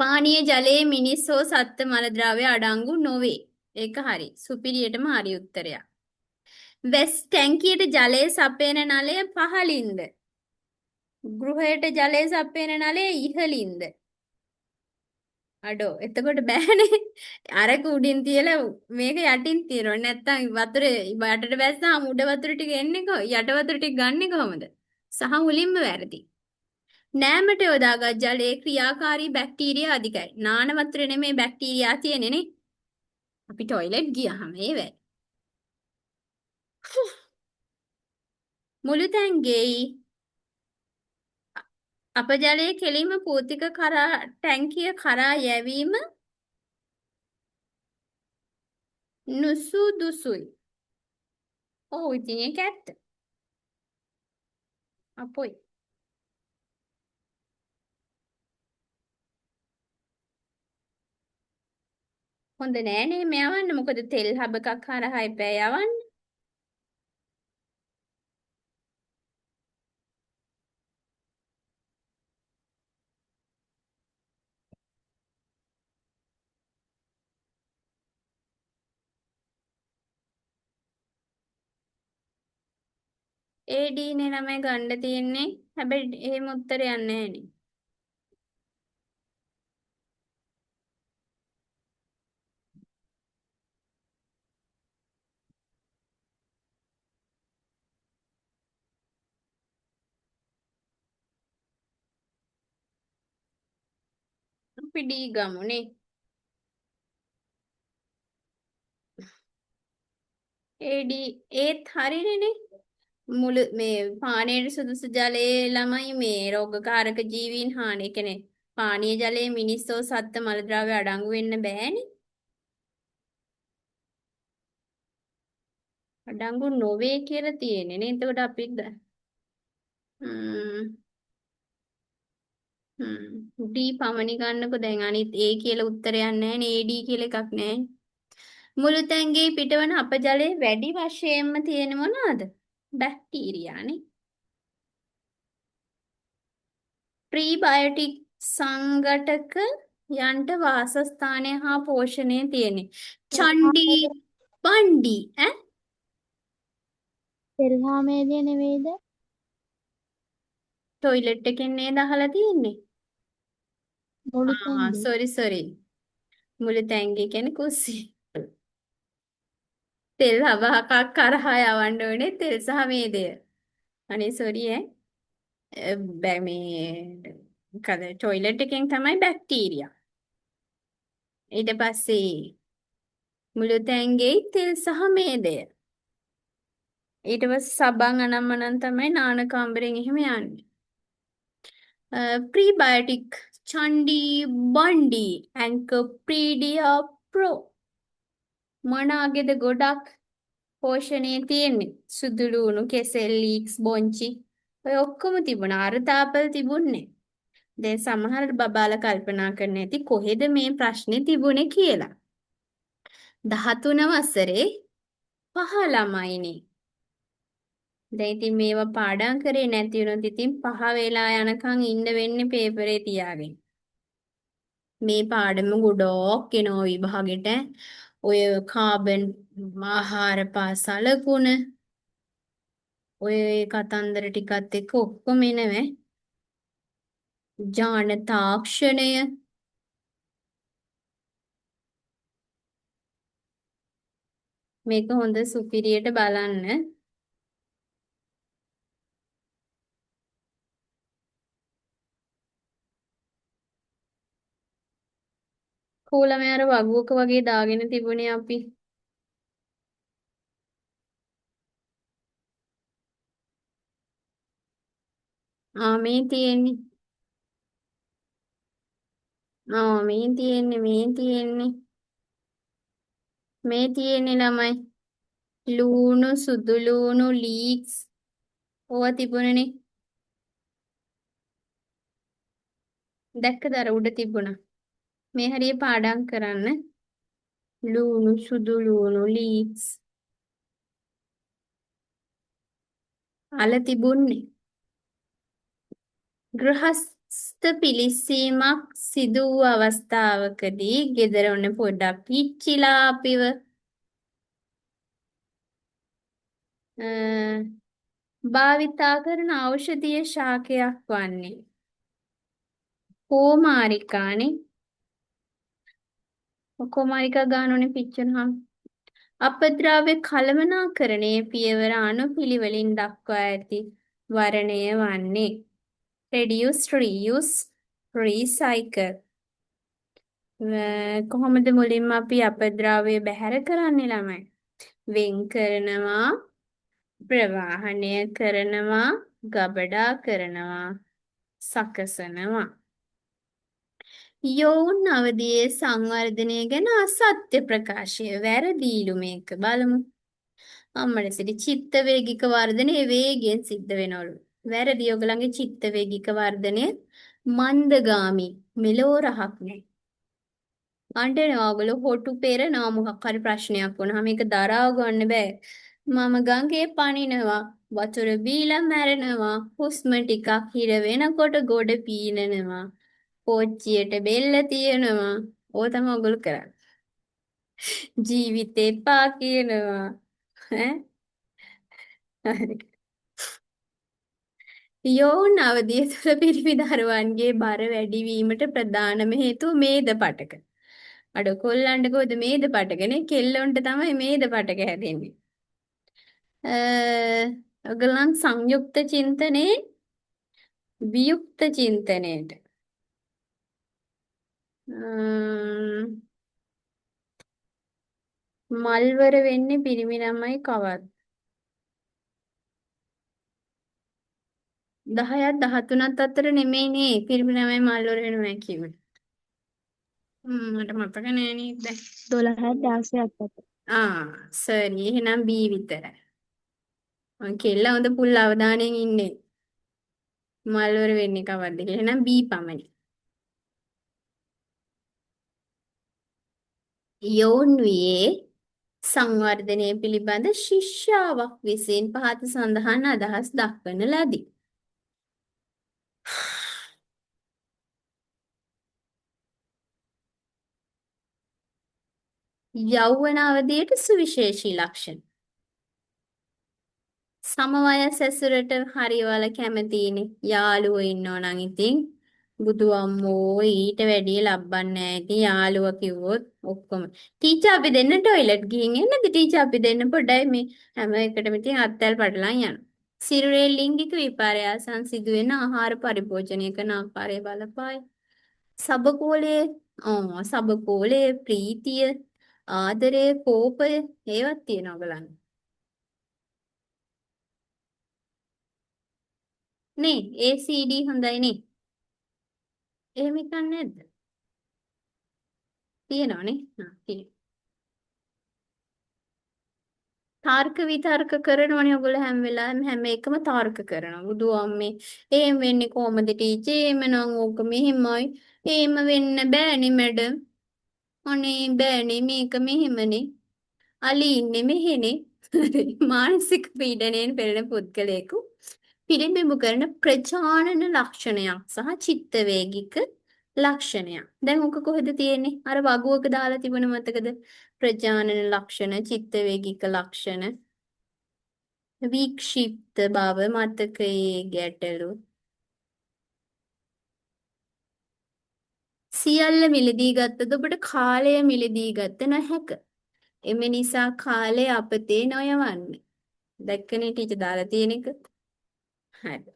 පානීය ජලයේ මිනිස් හෝ සත්ත්ව මල ද්‍රව්‍ය අඩංගු නොවේ. ඒක හරි. සුපිරියටම හරි උත්තරයක්. වැස් ටැංකියට ජලය සපයන නලය පහළින්ද? ගෘහයට ජලය සපයන නලය ඉහළින්ද? අඩෝ එතකොට බෑනේ. අරක උඩින් තියලා මේක යටින් තියනවා. නැත්තම් වතුරේ යටට බැස්සාම උඩ වතුර ටික එන්නේ යට වතුර ටික ගන්නෙ කොහමද? සහ මුලින්ම වැරදි. නෑමට යොදාගත් ජලයේ ක්‍රියාකාරී බැක්ටීරියා අධිකයි. නාන වතුරේ නෙමේ බැක්ටීරියා තියෙන්නේ නේ. අපි টয়ලට් ගියාම ඒ වැ. මුළු තැන්ගෙයි අපජලයේ කෙලින්ම පූතික කරා ටැංකිය කරා යැවීම නුසුදුසුයි. ඔව් ඉතින් ඒක ඇත්ත. අපොයි. හොඳ නෑනේ මේ යවන්න. මොකද තෙල් හබ එකක් හරහා එපා යවන්න. AD නේ ළමයි ගන්න තියෙන්නේ. හැබැයි එහෙම උත්තරයක් නෑනේ. අපි D ගමු නේ. AD ඒත් හරිනේ නේ. මුළු මේ පානීයට සුදුසු ජලයේ ළමයි මේ රෝගකාරක ජීවීන් හානි කියන්නේ පානීය ජලයේ මිනිස්සෝ සත්ත්ව මල ද්‍රව්‍ය අඩංගු වෙන්න බෑනේ. අඩංගු නොවේ කියලා තියෙන්නේ නේ. එතකොට අපි ඩී පමණි ගන්නකො දැන් අනිත් ඒ කියලා උත්තරයක් නැහැ නේ. AD කියලා එකක් නැහැ. මුළු තැන්ගේ පිටවන අපජලයේ වැඩි වශයෙන්ම තියෙන මොනවාද? බැක්ටීරියානේ. ප්‍රීබයොටික් සංඝටක යන්ට වාසස්ථානය හා පෝෂණය තියෙන්නේ. චණ්ඩි බණ්ඩි ඈ තෙල්හාමේදිය නෙවෙයිද? ටොයිලට් එකෙන් නේද අහලා තියෙන්නේ? මුළු තැන්ගේ. සෝරි. මුළු තැන්ගේ කියන්නේ කුස්සිය. තෙල් හබහකක් කරහා යවන්න ඕනේ තෙල් සහ මේදය. අනේ සෝරි මේ මොකද ටොයිලට් එකෙන් තමයි බැක්ටීරියා. ඊට පස්සේ මුළු තැන්ගේ තෙල් සහ මේදය. ඊට පස්සේ සබන් අනම්මනම් තමයි නාන කාමරෙන් එහෙම යන්නේ. ප්‍රීබයොටික් චණ්ඩි බණ්ඩි ඇන්කෝපීඩියා ප්‍රෝ මොනාගේද ගොඩක් පෝෂණය තියෙන්නේ සුදුලුණු කෙසෙල් ලීක්ස් බොංචි ඔය ඔක්කොම තිබුණා අර තාපල් තිබුණේ. දැන් සමහර බබාලා කල්පනා කරන්න ඇති කොහෙද මේ ප්‍රශ්නේ තිබුණේ කියලා. 13 වසරේ 5 ළමයිනේ. දැන් ඉතින් මේවා පාඩම් කරේ නැති වුණොත් ඉතින් 5 වෙලා යනකම් ඉන්න වෙන්නේ පේපරේ තියාගෙන. මේ පාඩම ගොඩක් එනවා විභාගෙට. ඔය කාබන් ආහාර පාසලකුණ ඔය කතන්දර ටිකත් එක්ක ඔක්කොම එනවේ. ජාන තාක්ෂණය මේක හොඳ සුපිරියට බලන්න. කෝලමේ අර වගුවක වගේ දාගෙන තිබුණේ අපි. මේ තියෙන්නේ. මේ තියෙන්නේ ළමයි. ලූණු සුදු ලූණු ලීක්ස් ඕවා තිබුණනේ. දැක්කද අර උඩ තිබුණා. මේ හරිය පාඩම් කරන්න. ලූණු සුදු ලූණු ලීක්ස් අල තිබුණේ. ගෘහස්ත පිළිස්සීමක් සිදු වූ අවස්ථාවකදී ගෙදර ඔන්න පොඩ්ඩක් පිච්චිලා අපිව භාවිතා කරන ඖෂධීය ශාකයක් වන්නේ කෝමාරිකානේ. කෝමාරිකා ගන්නෝනේ පිච්චුනහම. අපද්‍රව්‍ය කළමනාකරණයේ පියවර අනුපිළිවෙලින් දක්වා ඇති වර්ණය වන්නේ reduce reuse recycle. කොහොමද මුලින්ම අපි අපද්‍රව්‍ය බැහැර කරන්නේ ළමයි? වෙන් කරනවා, ප්‍රවාහනය කරනවා, ගබඩා කරනවා, සකසනවා. යෝන් අවධියේ සංවර්ධනය ගැන අසත්‍ය ප්‍රකාශය වැරදීලු මේක බලමු. අම්මලා සිටි චිත්ත වේගික වර්ධනය වේගයෙන් සිද්ධ වෙනවලු. වැරදි ඔයගලගේ චිත්ත වේගික වර්ධනය මන්දගාමි මෙලෝ රහක් නෑ. අඬනවා ඔයගොල්ලෝ හොටු පෙරනවා මොකක් හරි ප්‍රශ්නයක් වුණාම මේක දරාව ගන්න බෑ. මම ගඟේ පනිනවා වතුර බීලා මැරෙනවා හුස්ම ටිකක් හිර වෙනකොට ගොඩ පීනනවා පෝච්චියට බෙල්ල තියනවා ඕක තමයි ඔයගොල්ලෝ කරන්නේ. ජීවිතේ පා කියනවා ඈ යෝන් අවධිය තුළ පිරිමි දරුවන්ගේ බර වැඩි වීමට ප්‍රධානම හේතුව මේද පටක. අඩ කොල්ලන්ට කොහොද මේද පටකනේ කෙල්ලොන්ට තමයි මේද පටක හැදෙන්නේ. ඔයගලන් සංයුක්ත චින්තනයේ වියුක්ත චින්තනයට මල්වර වෙන්නේ පිරිමි ළමයි කවද්ද? 10ත් 13ත් අතර නෙමෙයිනේ පිරිමි ළමයි මල්වර වෙනවා කියුවේ. මට මතක නෑ නේද දැන්. 12ත් 16ත් අතර. සරි එහෙනම් B විතරයි. මං කෙල්ල හොඳ පුල් අවධානයෙන් ඉන්නේ. මල්වර වෙන්නේ කවද්ද කියලා. එහෙනම් B පමණයි. යෝන්වියේ සංවර්ධනය පිළිබඳ ශිෂ්‍යාවක් විසින් පහත සඳහන් අදහස් දක්වන ලදී. යෞවන අවධියට සුවිශේෂී ලක්ෂණ. සමවයස් ඇසුරට හරිවල කැමතිනේ. යාළුවෝ ඉන්නෝ නම් ඉතින් බුදු අම්මෝ ඊට වැඩිය ලබන්නේ නැහැ. ඉතින් යාළුවා කිව්වොත් ඔක්කොම. ටීචර් අපි දෙන්න টয়ලට් ගිහින් එන්නද? ටීචර් අපි දෙන්න පොඩ්ඩයි මේ හැම එකටම ඉතින් අත්වැල් පටලන් යනවා. සිරුරේ ලිංගික විපර්යාසයන් සිදුවෙන ආහාර පරිභෝජනය කරන ආකාරය බලපායි. සබකෝලය ප්‍රීතිය ආදරය කෝපය ඒවත් තියෙනවා බලන්න. නේ ACD හොඳයි නේ. එහෙම එකක් නැද්ද? තියෙනවනේ. තියෙනවා. තර්ක විතර්ක කරනවනේ ඔයගොල්ලෝ හැම වෙලාවෙම හැම එකම තර්ක කරනවා. බුදු අම්මේ එහෙම වෙන්නේ කොහොමද ටීචර්? එහෙම නම් ඕක මෙහෙමයි. එහෙම වෙන්න බෑනේ මැඩම්. අනේ බෑනේ මේක මෙහෙමනේ. අලි ඉන්නේ මෙහෙනේ. මානසික පීඩනයෙන් පෙළෙන පුද්ගලයෙකු පිළිඹු කරන ප්‍රජානන ලක්ෂණයක් සහ චිත්ත වේගික ලක්ෂණයක්. දැන් ඔක කොහෙද තියෙන්නේ? අර වගුවක දාලා තිබුණ මතකද? ප්‍රජානන ලක්ෂණ, චිත්ත වේගික ලක්ෂණ, වික්ෂිප්ත බව, මතකයේ ගැටලු. සියල්ල මිලදී ගත්තද ඔබට කාලය මිලදී ගත නොහැක. එම නිසා කාලය අපතේ නොයවන්න. දැක්කනේ ටීචර් දාලා තියෙන එක. හරි.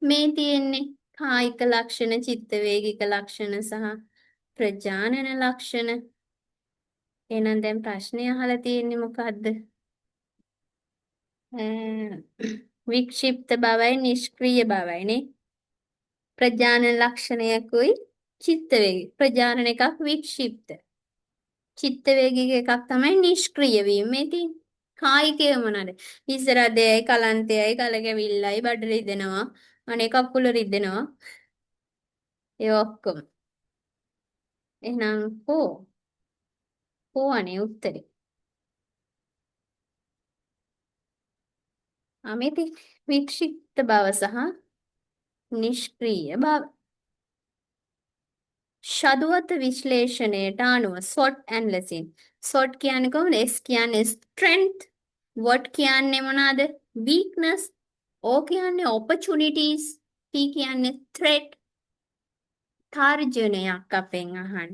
මේ තියෙන්නේ කායික ලක්ෂණ, චිත්ත වේගික ලක්ෂණ සහ ප්‍රජානන ලක්ෂණ. එහෙනම් දැන් ප්‍රශ්නේ අහලා තියෙන්නේ මොකද්ද? වික්ෂිප්ත බවයි නිෂ්ක්‍රීය බවයි නේ. ප්‍රජානන ලක්ෂණයකුයි චිත්ත වේගික. ප්‍රජානන එකක් වික්ෂිප්ත. චිත්ත වේගික එකක් තමයි නිෂ්ක්‍රීය වීම. මේ තියෙන්නේ කායිකය මොනවාද? ඉස්සරහදයයි කලන්තයයි කලකැවිල්ලයි බඩ රිදෙනවා. අනේ කකුල රිදෙනවා. ඒ ඔක්කොම. එහෙනම් කෝ අනේ උත්තරේ. අමිති වික්ෂිප්ත බව සහ නිෂ්ක්‍රීය බව. ෂඩුවත විශ්ලේෂණයට අනුව SWOT analysis. SWOT කියන්නේ කොහොමද? S කියන්නේ strength. what කියන්නේ මොනවාද? weakness. O කියන්නේ opportunities. T කියන්නේ threat. තර්ජනයක් අපෙන් අහන්න.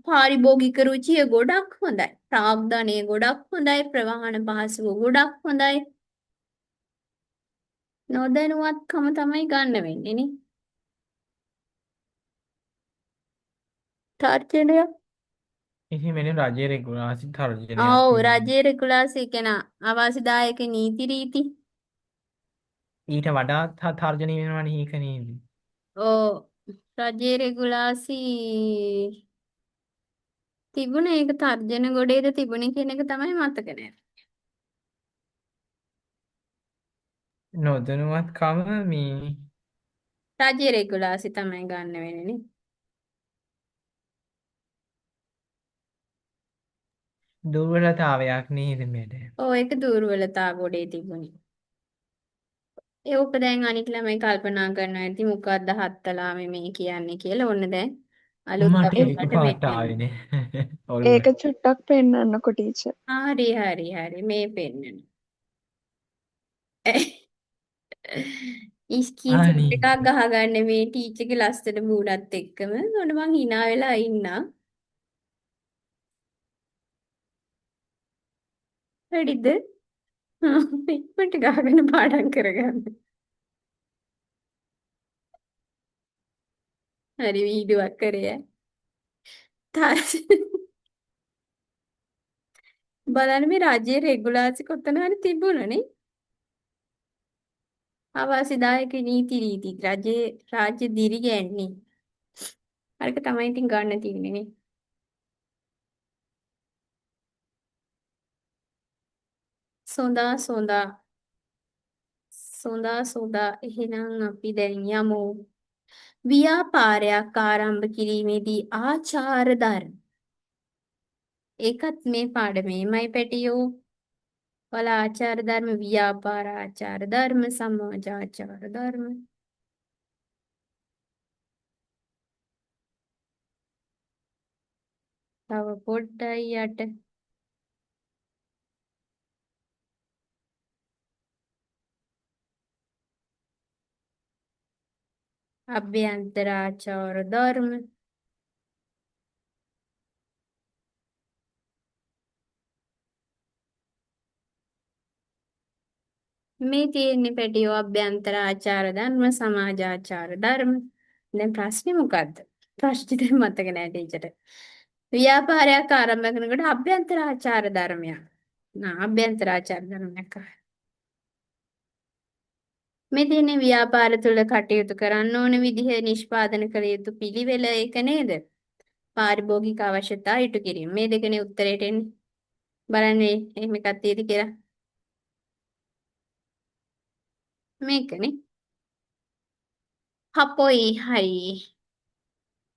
පාරිභෝගික රුචිය ගොඩක් හොඳයි. ප්‍රාග්ධනය ගොඩක් හොඳයි. ප්‍රවාහන පහසුව ගොඩක් හොඳයි. නොදැනුවත්කම තමයි ගන්න වෙන්නේ නේ. තර්ජනය. ඉතින් මෙන්න රජයේ රෙගුලාසි තර්ජනයක් ඔව් තියෙනවා. රජයේ රෙගුලාසි කියන අවාසිදායක නීති රීති. ඊට වඩා තර්ජනය වෙනවනේ ඒක නේද? ඔව් රජයේ රෙගුලාසි තිබුණේ ඒක තර්ජන ගොඩේද තිබුණේ කියන එක තමයි මතක නැහැ. නොදැනුවත්කම මේ රජයේ රෙගුලාසි තමයි ගන්න වෙන්නේ නේ. දුර්වලතාවයක් නේද මේක? ඔව් ඒක දුර්වලතා ගොඩේ තිබුණේ. ඒක දැන් අනිත් ළමයි කල්පනා කරනවා ඇති මොකක්ද හත්තලා මේ කියන්නේ කියලා. ඔන්න දැන් අලුත් මට ඒක අපුලට පාට වෙන්නේ. ආවේනේ. ඔළුව. ඒක චුට්ටක් පෙන්වන්නකො ටීචර්. හරි මේ පෙන්නන. ස්ක්‍රීන්ෂොට් අනේ එකක් ගහගන්න මේ ටීචර්ගේ ලස්සන මූණත් එක්කම. ඔන්න මං hina වෙලා ඉන්නම්. හරිද? ඉක්මනට ගහගෙන පාඩම් කරගන්න. හරි වීඩියෝවක් කරේ. බලන්න මේ රාජ්‍යයේ රෙගුලාසි කොතන හරි තිබුණනේ. අවාසිදායක නීති රීති රාජ්‍ය දිරිගැන්වීම්. අරක තමයි ඉතින් ගන්න තියෙන්නේ නේ. සොඳා සොඳා සොඳා සොඳා එහෙනම් අපි දැන් යමු ව්‍යාපාරයක් ආරම්භ කිරීමේදී ආචාර ධර්ම. ඒකත් මේ පාඩමේමයි පැටියෝ. වල ආචාර ධර්ම ව්‍යාපාර ආචාර ධර්ම සමාජාචාර ධර්ම. තව පොඩ්ඩයි යට. අභ්‍යන්තර ආචාර ධර්ම. මේ තියෙන්නේ පැටියෝ අභ්‍යන්තර ආචාර ධර්ම සමාජාචාර ධර්ම. දැන් ප්‍රශ්නේ මොකද්ද? ප්‍රශ්නේ දැන් මතක නෑ ටීචර්ට. ව්‍යාපාරයක් ආරම්භ කරනකොට අභ්‍යන්තර ආචාර ධර්මයක්. අභ්‍යන්තර ආචාර ධර්මයක්. මේ තියෙන්නේ ව්‍යාපාර තුළ කටයුතු කරන්න ඕන විදිහ නිෂ්පාදන කළ යුතු පිළිවෙල ඒක නේද? පාරිභෝගික අවශ්‍යතා ඉටු කිරීම. මේ දෙකනේ උත්තරේට එන්නේ. බලන්න එහෙම එකක් තියෙදි කියලා. මේකනේ. හපොයි හරි.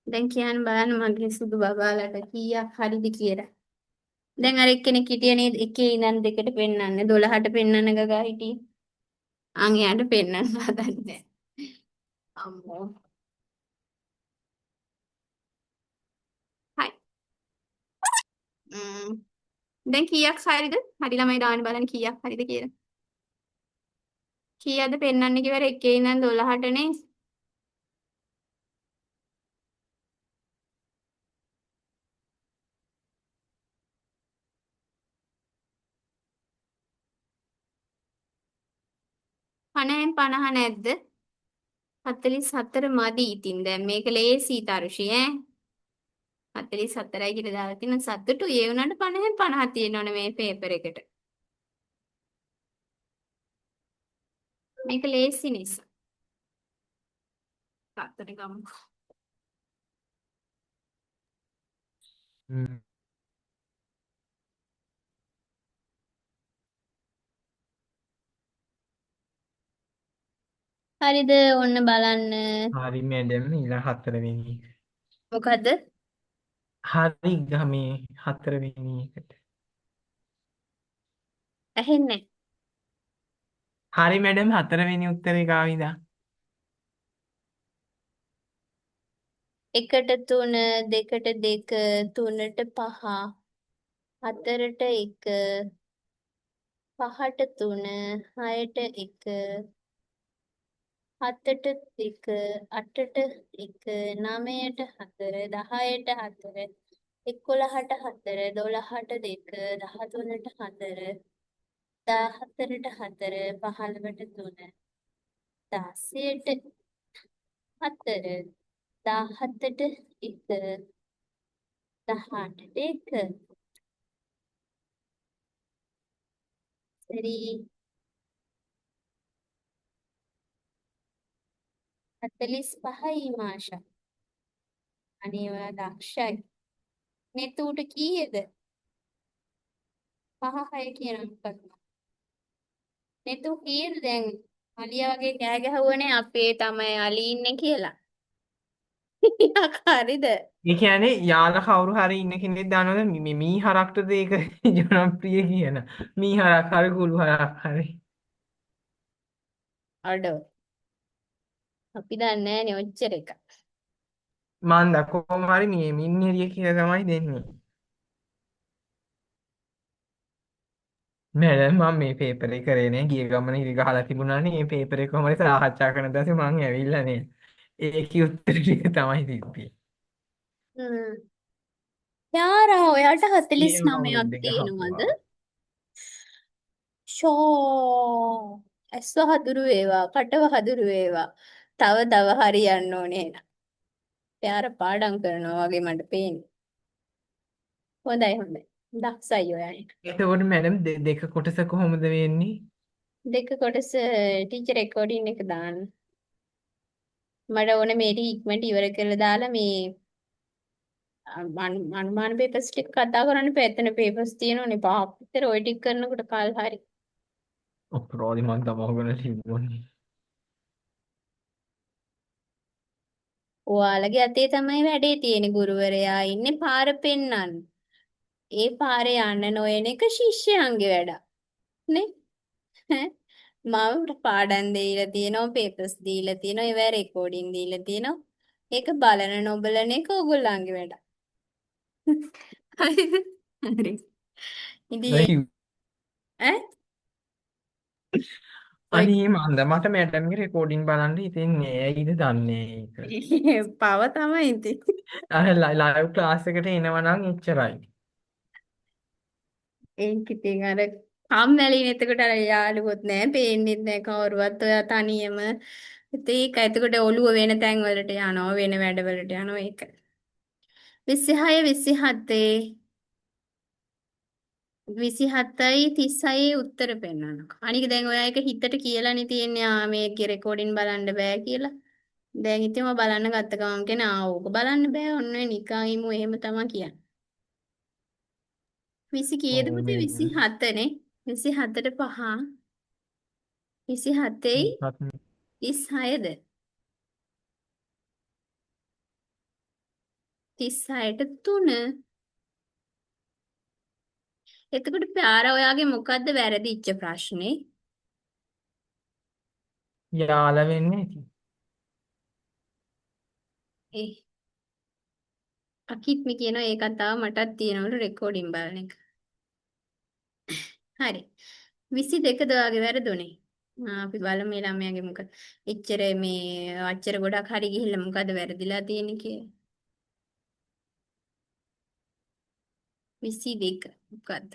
දැන් කියන්න බලන්න මගේ සුදු බබාලට කීයක් හරිද කියලා. දැන් අර එක්කෙනෙක් හිටියේ නේද? එකේ ඉඳන් දෙකට පෙන්නන්නේ 12ට පෙන්නන ගගා හිටියේ. අන් එයාට පෙන්නන්න හදන්නේ. අම්මෝ. හයි. දැන් කීයක් හරිද? හරි ළමයි දාන්න බලන්න කීයක් හරිද කියලා. කීයද පෙන්නන්නේ කිව්වර එකේ ඉඳන් 12ට නේ. පණෙන් 50 නැද්ද? 44 මදි. ඉතින් දැන් මේක ලේසි තරුෂි ඈ. 44යි කියලා දාලා තියෙන සතුටුයි. ඒ වුණාට 50න් 50 තියෙනවනේ මේ පේපර් එකට. මේක ලේසි නිසා. තාත්තට ගමු. හ්ම්. හරිද? ඔන්න බලන්න. හරි මැඩම් ඊළඟ හතරවෙනි එක. මොකද්ද? හරි ගමේ හතරවෙනි එකට. ඇහෙන්නේ හරි මැඩම් හතරවෙනි උත්තරේ කාවිද? 1ට 3 2ට 2 3ට 5 4ට 1 5ට 3 6ට 1 7ට 2 8ට 1 9ට 4 10ට 4 11ට 4 12ට 2 13ට 4 14ට 4 15ට 3 16ට 4 17ට 1 18ට 1 සරි 45යි මාෂා. අනේ ඔයා දක්ෂයි. නෙතුට කීයද? 5 6 කියනවා මොකක්ද? නෙතු කීයද දැන්? අලියා වගේ කෑ ගැහුවනේ අපේ තමයි අලි ඉන්නේ කියලා. හරිද? ඒ කියන්නේ යාළ කවුරු හරි ඉන්න කෙනෙක් දන්නවද මී හරක්ටද ඒක ජනප්‍රිය කියන මී හරක් හරි කුළු හරක් හරි අඩෝ. අපි දන්නේ නෑනේ ඔච්චර එක. මන් දක්කොම හරි මේ මින්නේරිය කියලා තමයි දෙන්නේ මැඩම් මම මේ පේපරේ කරේ නෑ ගිය ගමන ඉරි ගහලා තිබුණානේ මේ පේපරේ කොහොම හරි සාකච්ඡා කරන දාසේ මං ඇවිල්ලා නේ ඒකේ උත්තර ටික තමයි තිබ්බේ හ්ම්. යාරා ඔයාට ගියම 49ක් අවුරුද්දක තියෙනවද? හම්බුවා ෂෝ. ඇස්ව හදුරු වේවා, කටව හදුරු වේවා. තව තව හරියන්න ඕනේ නේද? යාර පාඩම් කරනවා වගේ මට පේන්නේ. හොඳයි හොඳයි. දක්ෂයි ඔයා. එතකොට මැඩම් දෙක කොටස කොහොමද වෙන්නේ? දෙක කොටස ටීචර් රෙකෝඩින් එක දාන්න. මට ඕනේ මේක ඉක්මනට ඉවර කරලා දාලා මේ අනුමාන පේපර්ස් ටික කතා කරන්න එපා. එතන පේපර්ස් තියෙනවනේ පහක් විතර. ওই ටික කරනකොට කාල් හරි. අපරාධි මං තමවගෙන තිබුණේ. ඔයාලගේ අතේ තමයි වැඩේ තියෙන්නේ. ගුරුවරයා ඉන්නේ පාර පෙන්නන්න. ඒ පාරේ යන්න නොයන එක ශිෂ්‍යයන්ගේ වැඩක් නේ. ඈ මම පාඩම් දීලා තියෙනවා, පේපර්ස් දීලා තියෙනවා, ඒවා රෙකෝඩින් දීලා තියෙනවා. ඒක බලන නොබලන එක ඕගොල්ලන්ගේ වැඩක්. හරිද? හරි. ඉතින් ඈ ඔය අනේ මන්ද මට මැඩම්ගේ රෙකෝඩින් බලන්න හිතෙන්නේ ඇයිද දන්නේ ඒක. පව තමයි ඉතින්. අර ලයිව් ක්ලාස් එකට එනවා නම් එච්චරයි. ඒක ඉතින් අර කම්මැලිනේ. එතකොට අර යාළුවොත් නැහැ, පේන්නෙත් නැහැ කවුරුවත්. ඔයා තනියම. ඉතින් ඒක එතකොට ඔළුව වෙන තැන් වලට යනවා, වෙන වැඩ වලට යනවා. ඒක 26 27 27යි 36 උත්තර පෙන්නනවා. අනික දැන් ඔයා එක හිතට කියලානේ තියන්නේ මේකේ රෙකෝඩින් බලන්න බෑ කියලා. දැන් ඉතින් මම බලන්න ගත්ත ගමන් කියන ඕක බලන්න බෑ ඔන්න ඔය නිකන් ඉමු එහෙම තමයි කියන්නේ. 20 කීයද ඔව් පුතේ? මැඩම්. 27 නේ. 27ට 5 27යි 36ද? 36ට 3. එතකොට පාර ඔයාගේ මොකද්ද වැරදිච්ච ප්‍රශ්නේ? යාළ වෙන්නේ ඇති. ඒ අකිත්මි කියන ඒ කතාව මටත් තියෙනවලු රෙකෝඩින් බලන එක. හරි. 22ද ඔයාගේ වැරදුනේ. අපි බලමු මේ ළමයාගේ මොකද. එච්චර මේ අච්චර ගොඩක් හරි ගිහිල්ලා මොකද වැරදිලා තියෙන්නේ කියලා. 22 මොකද්ද?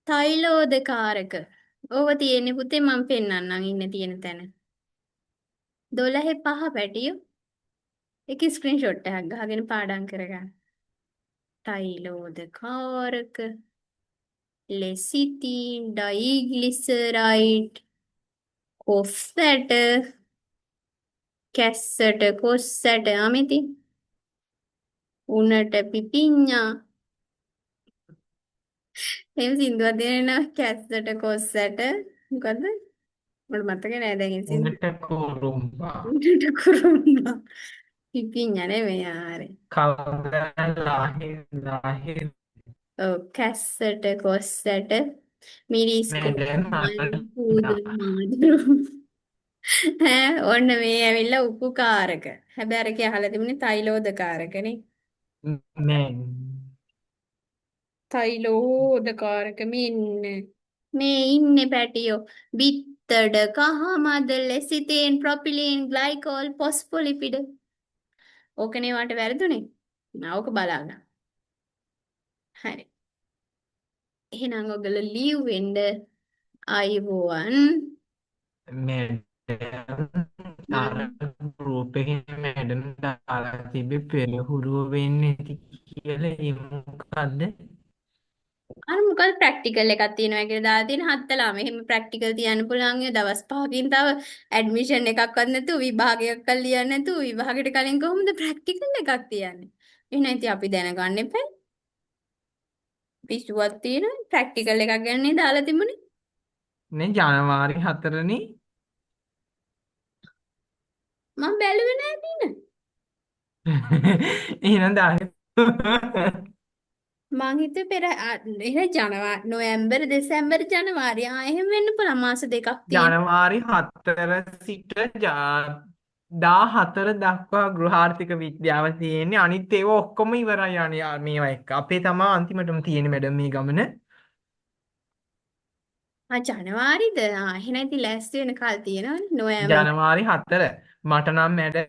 තෛලෝදකාරක. ඕව තියෙන්නේ පුතේ මම පෙන්නන්නම් ඉන්න තියෙන තැන. 12 5 පැටියෝ. ඒක ස්ක්‍රීන්ෂොට් එකක් ගහගෙන පාඩම් කරගන්න. තෛලෝදකාරක, ලෙසිතින්, ඩයිග්ලිසරයිඩ්, කොස්සැට, කැස්සට කොස්සැට අමිති, උණට පිපිඤ්ඤා. එහෙම සින්දුවක් දෙනවා කැස්සට කොස්සැට මොකද්ද? මට මතක නෑ දැන් ඒ සින්දුව. උනට කුරුම්බා. උණට කුරුම්බා. පිපිඤ්ඤා නෙමෙයි ආරේ. කවදා ලාහිර ඔව් කැස්සට කොස්සට මිරිස් මැඩම් කොමල් අර පූදු මාදුරු ඈ ඔන්න මේ ඇවිල්ලා උපුකාරක. හැබැයි අරකේ අහලා තිබුණේ තෛලෝදකාරකනේ. නෑ තෛලෝදකාරක මේ ඉන්නේ පැටියෝ. බිත්තඩ කහ මද ලෙසිතේන් ප්‍රොපිලීන් ග්ලයිකෝල් ෆොස්ෆොලිපිඩ. ඕකනේ වට වැරදුනේ. ඕක බලාගන්න. හරි. එහෙනම් ඔයගොල්ලෝ ලියුවෙන්න අයබෝවන්. මැඩම් අර ගෲප් එකේ මැඩම් දාලා තිබ්බේ පෙරහුරුව වෙන්නේ නැති කියලා ඒ මොකද්ද? අර මොකද ප්‍රැක්ටිකල් එකක් තියෙනවා කියලා දාලා තියෙන හත්තලා. මෙහෙම ප්‍රැක්ටිකල් තියන්න පුළුවන් ඒ දවස් 5කින් තව ඇඩ්මිෂන් එකක්වත් නැතුව විභාගයක් කරලා ලියන්න නැතුව විභාගෙට කලින් කොහොමද ප්‍රැක්ටිකල් එකක් තියන්නේ? එහෙනම් ඉතින් අපි දැනගන්න එපා. පිස්සුවක් තියෙනවා ප්‍රැක්ටිකල් එකක් ගැන නේ දාලා තිබුණේ. නේ ජනවාරි 4 මම බැලුවේ නෑ දින. එහෙනම් දාලා මං හිතුවේ පෙර නොවැම්බර් දෙසැම්බර් ජනවාරි එහෙම වෙන්න පුළුවන් මාස දෙකක් තියෙන. ජනවාරි 4 සිට 14 දක්වා ගෘහාර්ථික විද්‍යාව තියෙන්නේ. අනිත් ඒවා ඔක්කොම ඉවරයි අනේ මේවා එක. අපේ තමයි අන්තිමටම තියෙන්නේ මැඩම් මේ ගමන. ජනවාරිද? එහෙනම් ඉතින් ලෑස්ති වෙන කල් තියෙනවනේ. නොවැම්බර්. ජනවාරි 4 මට නම් මැඩම්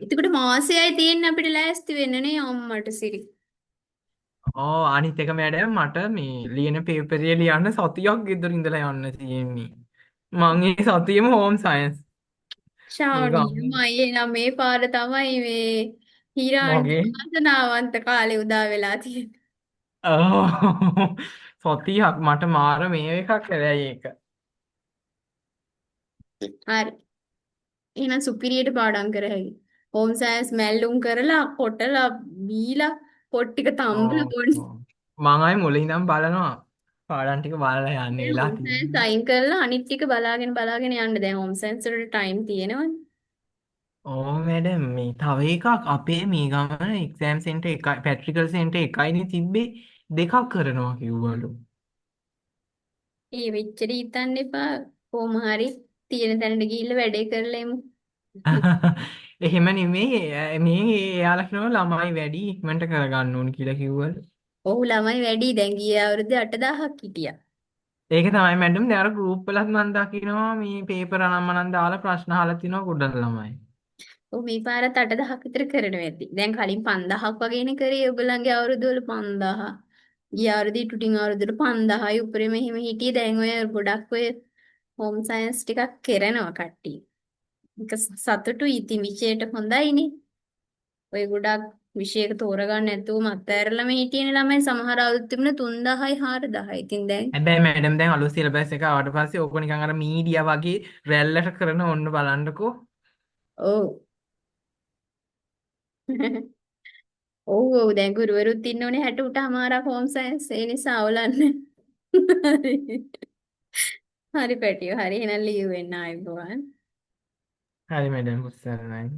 එතකොට මාසයයි තියෙන්නේ අපිට ලෑස්ති වෙන්න නේ අම්මට සිරි. අනිත් එක මැඩම් මට මේ ලියන පේපර් එක ලියන්න සතියක් ගෙදර ඉඳලා යන්න තියෙන්නේ. මං ඒ සතියෙම හෝම් සයන්ස් ශාවනිය ගමන මයේ නම් මේ පාර තමයි මේ හිරාන්ට මොගේ වාසනාවන්ත කාලේ උදා වෙලා තියෙන්නේ. සොතියක් මට මාර මේ එකක් කරයි ඒක. හරි. එහෙනම් සුපිරියට පාඩම් කර හැකි. හෝම් සයන්ස් මැල්ලුම් කරලා කොටලා බීලා පොත් ටික තම්බලා ඕ බොන්න. මං ආයේ මුලින් ඉඳන් බලනවා පාඩම් ටික බලලා යන්න දැන් වෙලා හෝම් සයන්ස් තියෙන්නේ. අයින් කරලා අනිත් ටික බලාගෙන යන්න. දැන් හෝම් සයන්ස් වලට ටයිම් තියෙනවනේ. ඕ මැඩම් මේ තව එකක් අපේ මේ ගමන එක්සෑම් සෙන්ටර් එකයි පැට්‍රිකල් සෙන්ටර් එකයිනේ තිබ්බේ දෙකක් කරනවා කිව්වලු. ඒ වෙච්චට හිතන්න එපා. කොහොම හරි තියෙන තැනට ගිහිල්ලා වැඩේ කරලා එමු. එහෙම නෙමෙයි මේ එයාලා කියනවා ළමයි වැඩි ඉක්මනට කරගන්න ඕන කියලා කිව්වලු. ඔහු ළමයි වැඩි දැන් ගිය අවුරුද්දේ 8000ක් හිටියා. ඒක තමයි මැඩම් දැන් අර ගෲප් වලත් මම දකිනවා මේ පේපර් අනම්මනම් දාලා ප්‍රශ්න අහලා තිනවා ගොඩක් ළමයි. ඔව් මේ පාරත් 8000ක් විතර කරනවා ඇති. දැන් කලින් 5000ක් වගේනේ කරේ ඔයගොල්ලන්ගේ අවුරුදු වල 5000. ගිය අවුරුද්දේ ටුටින් අවුරුද්දට 5000යි උඩරෙම එහෙම හිටියේ. දැන් ඔය ගොඩක් ඔය හෝම් සයන්ස් ටිකක් කරනවා කට්ටිය. ඒක සතුටුයි. ඉතින් විෂයට හොඳයිනේ. ඔය ගොඩක් විෂයක තෝරගන්න නැතුව මත්හැරලම හිටියනේ ළමයි සමහර අවුරුදු තිබුණේ 3000යි 4000යි. ඉතින් දැන් හැබැයි මැඩම් දැන් අලුත් සිලබස් එක ආවට පස්සේ ඕක නිකන් අර මීඩියා වගේ රැල්ලට කරන ඔන්න බලන්නකෝ. ඔව්. ඔව් දැන් ගුරුවරුත් ඉන්නෝනේ 60 උටමාරක් හෝම් සයන්ස් ඒ නිසා අවුලක් නැහැ. හරි පැටියෝ හරි එහෙනම් ලියවෙන්න ආයිබෝවන්. හරි මැඩම් උත්සාහයි.